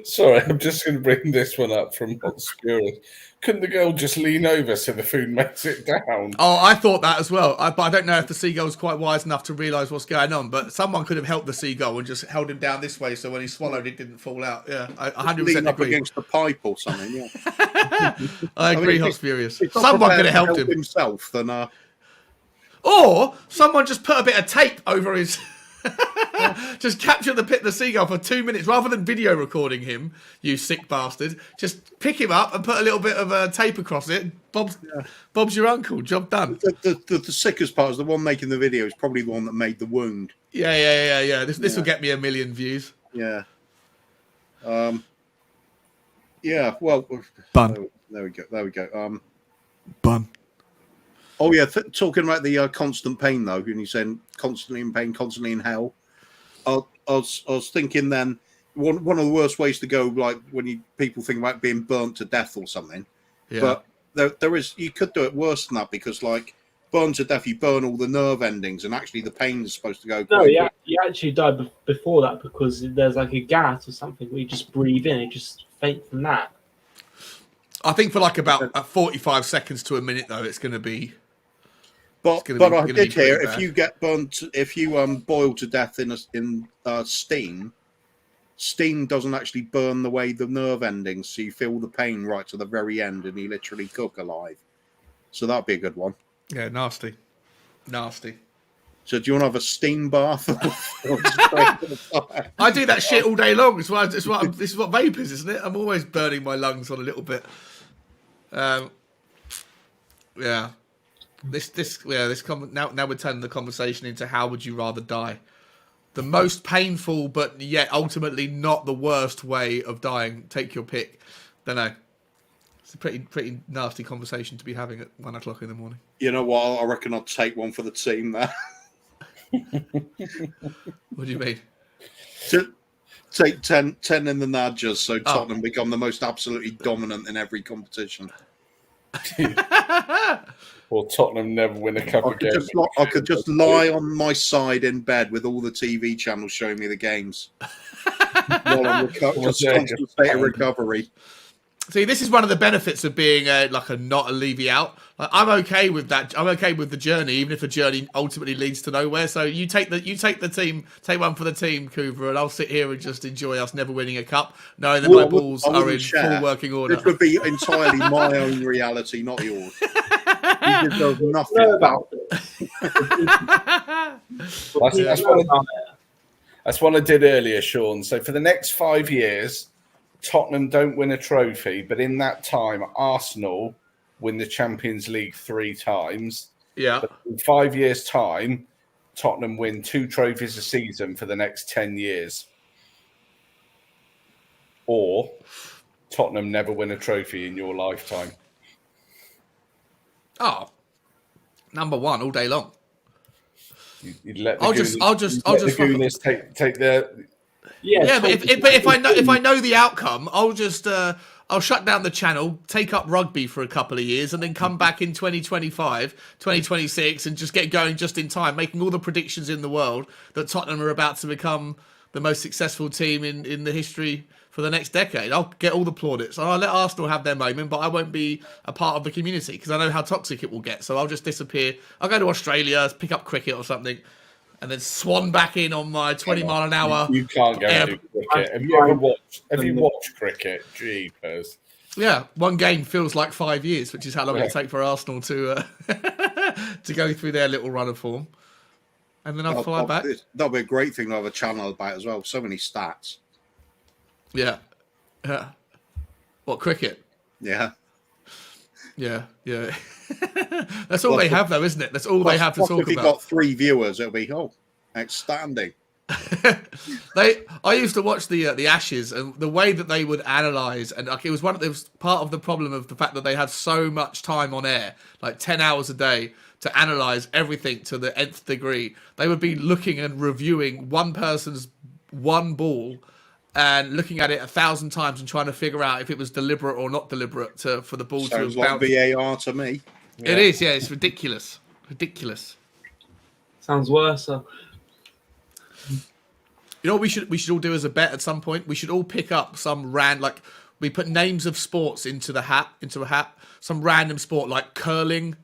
Sorry, I'm just going to bring this one up from Obscurus. Couldn't the girl just lean over so the food makes it down? Oh, I thought that as well. But I don't know if the seagull's quite wise enough to realise what's going on. But someone could have helped the seagull and just held him down this way, so when he swallowed, it didn't fall out. Yeah, I 100% Lean up agree. against the pipe or something. Yeah, I agree, mean, Hot's Furious. If he's not Someone prepared could have to helped help him. himself. Then Or someone just put a bit of tape over his... just capture the seagull for 2 minutes rather than video recording him, you sick bastard. Just pick him up and put a little bit of tape across it. Bob's your uncle. Job done. the sickest part is the one making the video is probably the one that made the wound. Yeah. This will get me 1 million views. Yeah. Yeah. Well. Bun. There we go. Bun. Oh yeah, talking about the constant pain though, and you're saying constantly in pain, constantly in hell. I was thinking then one of the worst ways to go, like when people think about being burnt to death or something. Yeah. But there is, you could do it worse than that, because like burned to death, you burn all the nerve endings, and actually the pain is supposed to go. No, you actually die before that, because there's like a gas or something where you just breathe in, it just faint from that. I think for like about 45 seconds to a minute though, it's going to be. But gonna I be did hear pretty if bad. you get burnt, if you boil to death in steam doesn't actually burn the way the nerve endings, so you feel the pain right to the very end, and you literally cook alive. So that'd be a good one. Yeah, nasty. So do you want to have a steam bath? I do that shit all day long. This is what vape is, isn't it? I'm always burning my lungs on a little bit. Yeah. Now we're turning the conversation into how would you rather die? The most painful, but yet ultimately not the worst way of dying. Take your pick. Don't know. It's a pretty nasty conversation to be having at 1 o'clock in the morning. You know what? I reckon I'd take one for the team there. What do you mean? To take 10 in the Nadgers, so Tottenham become the most absolutely dominant in every competition. Or Tottenham never win a cup again. I could just lie on my side in bed with all the TV channels showing me the games while I'm just constant state of recovery. See, this is one of the benefits of being not a Levy out. Like, I'm okay with that. I'm okay with the journey, even if the journey ultimately leads to nowhere. So you take one for the team, Coover, and I'll sit here and just enjoy us never winning a cup, knowing that my balls are in full working order. This would be entirely my own reality, not yours. You just know nothing Know about about it. That's what I did earlier, Sean. So for the next 5 years, Tottenham don't win a trophy, but in that time, Arsenal win the Champions League 3 times. Yeah. But in 5 years' time, Tottenham win 2 trophies a season for the next 10 years. Or Tottenham never win a trophy in your lifetime. Oh, number one all day long. You'd let the I'll just Gooners take their. Yeah, but if I know the outcome, I'll just I'll shut down the channel, take up rugby for a couple of years, and then come back in 2025, 2026, and just get going just in time, making all the predictions in the world that Tottenham are about to become the most successful team in the history for the next decade. I'll get all the plaudits. I'll let Arsenal have their moment, but I won't be a part of the community because I know how toxic it will get. So I'll just disappear. I'll go to Australia, pick up cricket or something, and then swan back in on my 20 mile an hour. You can't go and do cricket. Have you ever watched? Have you watched cricket? Jeepers. Yeah, one game feels like 5 years, which is how long it'll take for Arsenal to to go through their little run of form. And then I'll fly back. That'll be a great thing to have a channel about as well. So many stats. Yeah. Yeah. What, cricket? Yeah. Yeah. Yeah. That's all they have, though, isn't it? That's all they have to talk If he about. got 3 viewers, it'll be, outstanding. I used to watch the Ashes, and the way that they would analyze, and like, it was part of the problem of the fact that they had so much time on air, like 10 hours a day, to analyze everything to the nth degree. They would be looking and reviewing one person's one ball and looking at it 1,000 times and trying to figure out if it was deliberate or not deliberate for the ball Sounds to like bounce. VAR to me. It is, yeah. It's ridiculous. Ridiculous. Sounds worse. You know what we should all do as a bet at some point? We should all pick up some like we put names of sports into a hat. Some random sport like curling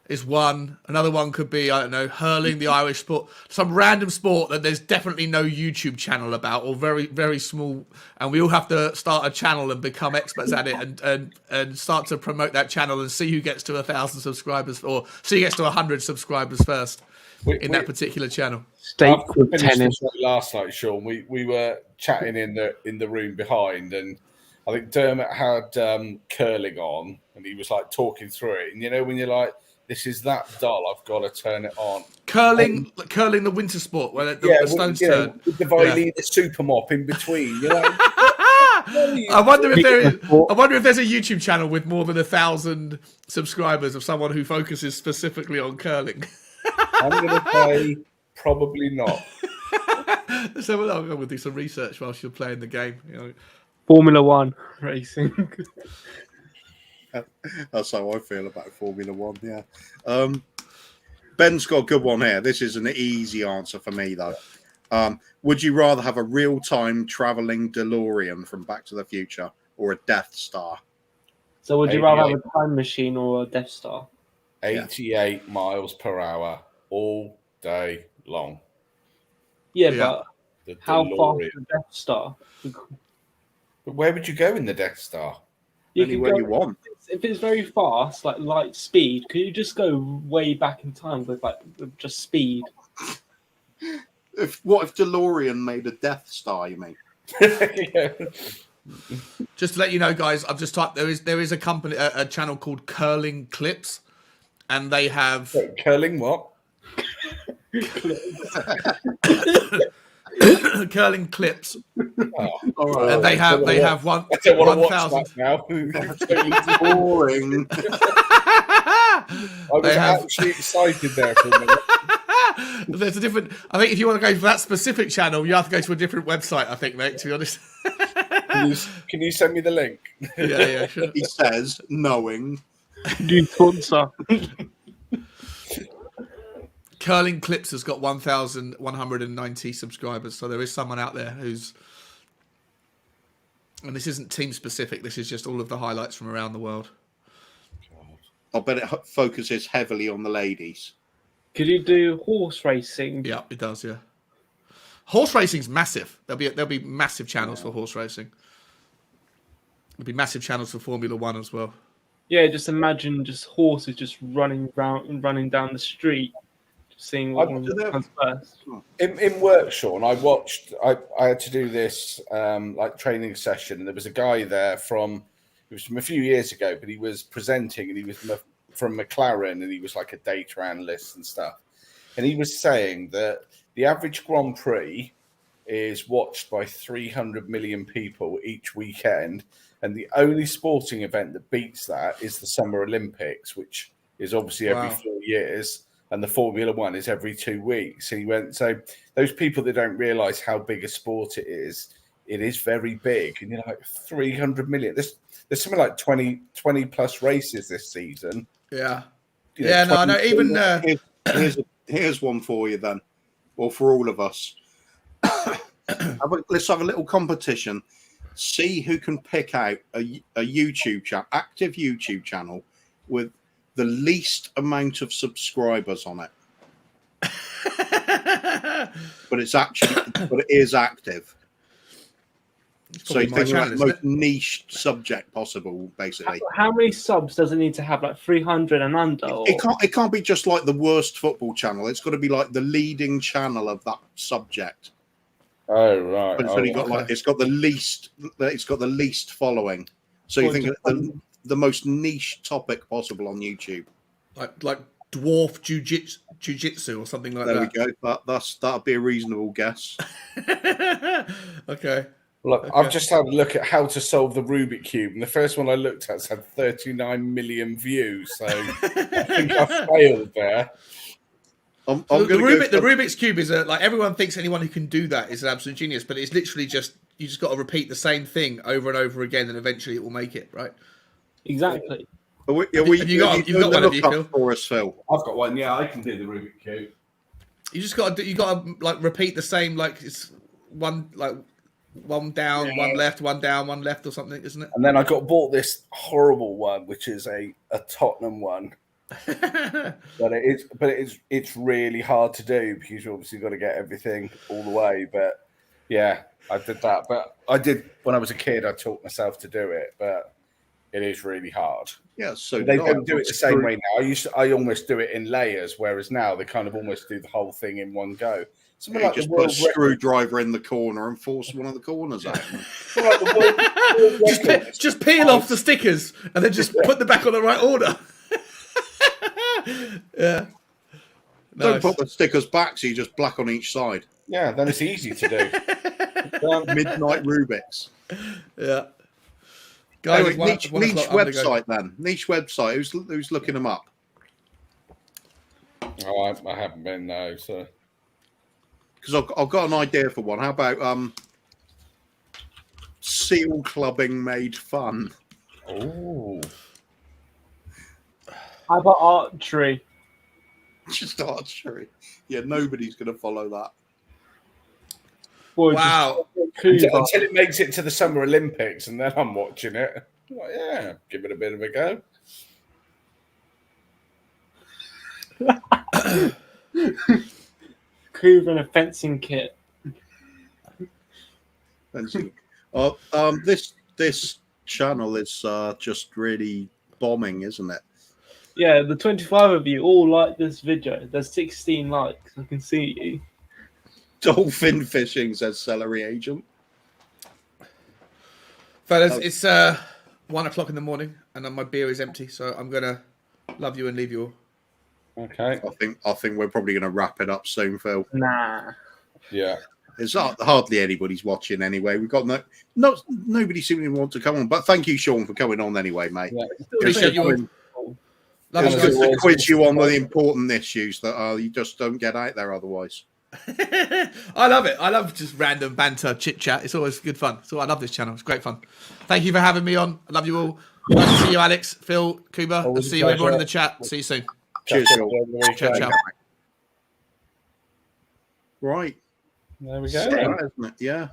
is one. Another one could be, I don't know, hurling, the Irish sport. Some random sport that there's definitely no YouTube channel about, or very, very small. And we all have to start a channel and become experts at it and start to promote that channel and see who gets to 1,000 subscribers or see who gets to 100 subscribers first in that particular channel. Steak with finished tennis. this last night, Sean. We were chatting in the room behind, and I think Dermot had curling on, and he was like talking through it. And you know when you're like, this is that dull, I've got to turn it on. Curling, the winter sport where the stones turn. With the Viley, the super mop in between. You know. I wonder if there's a YouTube channel with more than 1,000 subscribers of someone who focuses specifically on curling. I'm going to say probably not. So we'll do some research whilst you're playing the game. You know. Formula One racing. That's how I feel about Formula One, yeah. Ben's got a good one here. This is an easy answer for me, though. Would you rather have a real-time traveling DeLorean from Back to the Future or a Death Star? So would you rather have a time machine or a Death Star? 88 miles per hour all day long. Yeah, Yeah. but The how fast DeLorean. is the Death Star? But where would you go in the Death Star? Anywhere you want. If it's very fast, like light speed, could you just go way back in time with just speed? What if DeLorean made a Death Star, you mean? Yeah. Just to let you know, guys, I've just typed. There is a company, a channel called Curling Clips, and they have Curling what? Curling Clips, Oh, right. and they have I don't want to watch 1,000. that now. Boring. I was They have- actually excited there for a minute. There's a different. I think if you want to go for that specific channel, you have to go to a different website. I think, mate. To be honest. Can you send me the link? Yeah, sure. He says, knowing. Do sponsor. Curling Clips has got 1,190 subscribers, so there is someone out there who's. And this isn't team specific. This is just all of the highlights from around the world. I bet it focuses heavily on the ladies. Could you do horse racing? Yeah, it does. Yeah, horse racing's massive. There'll be massive channels for horse racing. There'll be massive channels for Formula One as well. Yeah, just imagine just horses just running down the street, just seeing what one comes first. In work, Sean, I had to do this like training session, and there was a guy there it was from a few years ago, but he was presenting, and he was from McLaren, and he was like a data analyst and stuff. And he was saying that the average Grand Prix is watched by 300 million people each weekend, and the only sporting event that beats that is the Summer Olympics, which is obviously every 4 years, and the Formula One is every 2 weeks. And he went, so those people that don't realise how big a sport it is, it is very big. And you're like 300 million. There's something like 20 plus races this season. Yeah. You know, Yeah, no, I know. 20 Even Here's one for you then, or for all of us. Let's have a little competition. See who can pick out a YouTube channel, active YouTube channel, with the least amount of subscribers on it. But it is active. So you think about the most niche subject possible, basically. How many subs does it need to have? Like 300 and under? It can't be just like the worst football channel. It's got to be like the leading channel of that subject. Oh right. But it's only got like it's got the least following. So you think the most niche topic possible on YouTube. like dwarf jiu-jitsu or something like There that. we go. That'd be a reasonable guess. Okay. Look, I've just had a look at how to solve the Rubik Cube, and the first one I looked at had 39 million views. So I think I failed there. I'm The gonna go Rubik's Cube is like everyone thinks anyone who can do that is an absolute genius, but it's literally just you just got to repeat the same thing over and over again, and eventually it will make it, right? Exactly. You've got one, have you, Phil? For us, Phil. I've got one. Yeah, I can do the Rubik Cube. You just got to like repeat the same, like it's one down, one left, one down, one left, or something, isn't it? And then I bought this horrible one, which is a Tottenham one. But it's really hard to do because you obviously got to get everything all the way. But yeah, I did that. But I did when I was a kid. I taught myself to do it, but it is really hard. Yeah, so They don't do it the same way now. I almost do it in layers, whereas now they kind of almost do the whole thing in one go. Something You like just the put a world record. screwdriver in the corner and force one of the corners out. Something like the world record. Just peel off the stickers and then just put them back on the right order. Yeah. Don't Nice. put the stickers back, so you just black on each side. Yeah, then it's easy to do. Midnight Rubik's. Yeah. Guys, Anyway, niche website then. Niche website. Who's looking them up? Oh, I haven't been no. So Because I've got an idea for one. How about seal clubbing made fun? oh, How about archery? Just archery. Yeah, nobody's going to follow that. Or Wow. just until it makes it to the Summer Olympics, and then I'm watching it. Well, yeah, give it a bit of a go. Cougar and a fencing kit. This channel is just really bombing, isn't it? Yeah, the 25 of you all like this video. There's 16 likes. I can see you. Dolphin fishing, says Celery Agent. Fellas, it's 1 o'clock in the morning and my beer is empty, so I'm gonna love you and leave you all. Okay. I think we're probably going to wrap it up soon, Phil. Nah. Yeah. There's hardly anybody's watching anyway. We've got nobody seeming to want to come on. But thank you, Sean, for coming on anyway, mate. Yeah. Appreciate you all. Love It's you good guys. to quiz you on the important issues that you just don't get out there otherwise. I love it. I love just random banter, chit chat. It's always good fun. So I love this channel. It's great fun. Thank you for having me on. I love you all. Nice to see you, Alex, Phil, Kuba. I'll Always a see you everyone in pleasure. the chat. See you soon. Cheers, Catch up Sean. over the weekend. Ciao, ciao. Right. There we So go. that, isn't it? Yeah.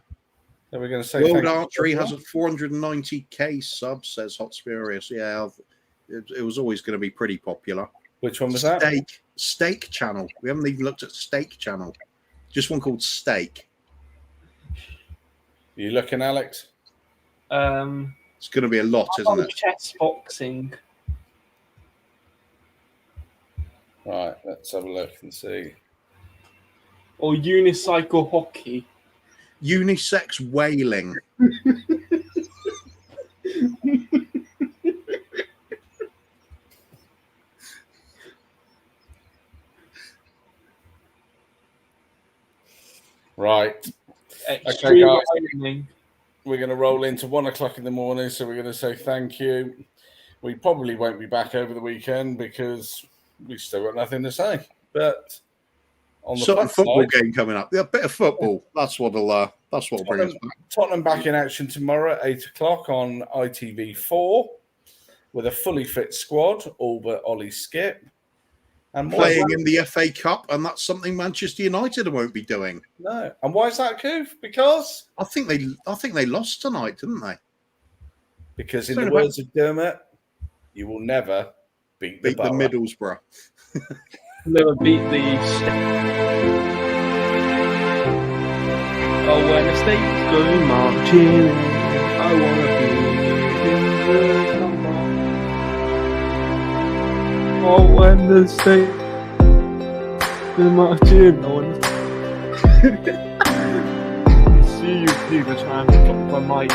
So we're going to say World thank you. Archery has a 490k subs, says Hot Spurious. Yeah, it was always going to be pretty popular. Which one was that? Steak channel. We haven't even looked at Steak channel. Just one called Steak. You looking, Alex? It's going to be a lot, isn't it? Chess boxing. Right, let's have a look and see. Or unicycle hockey. Unisex whaling. Right. Extreme guys. whaling. We're going to roll into 1 o'clock in the morning, so we're going to say thank you. We probably won't be back over the weekend because we still got nothing to say. But On the Sutton flip football side, game coming up. Yeah, a bit of football. That's what'll bring us back. Tottenham back in action tomorrow at 8 o'clock on ITV4 with a fully fit squad, all but Ollie Skip. And more Playing in the FA Cup, and that's something Manchester United won't be doing. No. And why is that, Coof? Because I think they lost tonight, didn't they? in Sorry the about- words of Dermot, you will never beat the Beat the Borough. Middlesbrough. Never beat the. Oh, when the states go marching, I wanna be in the number. Oh, when the states go marching, I wanna see you do the try and drop my mic.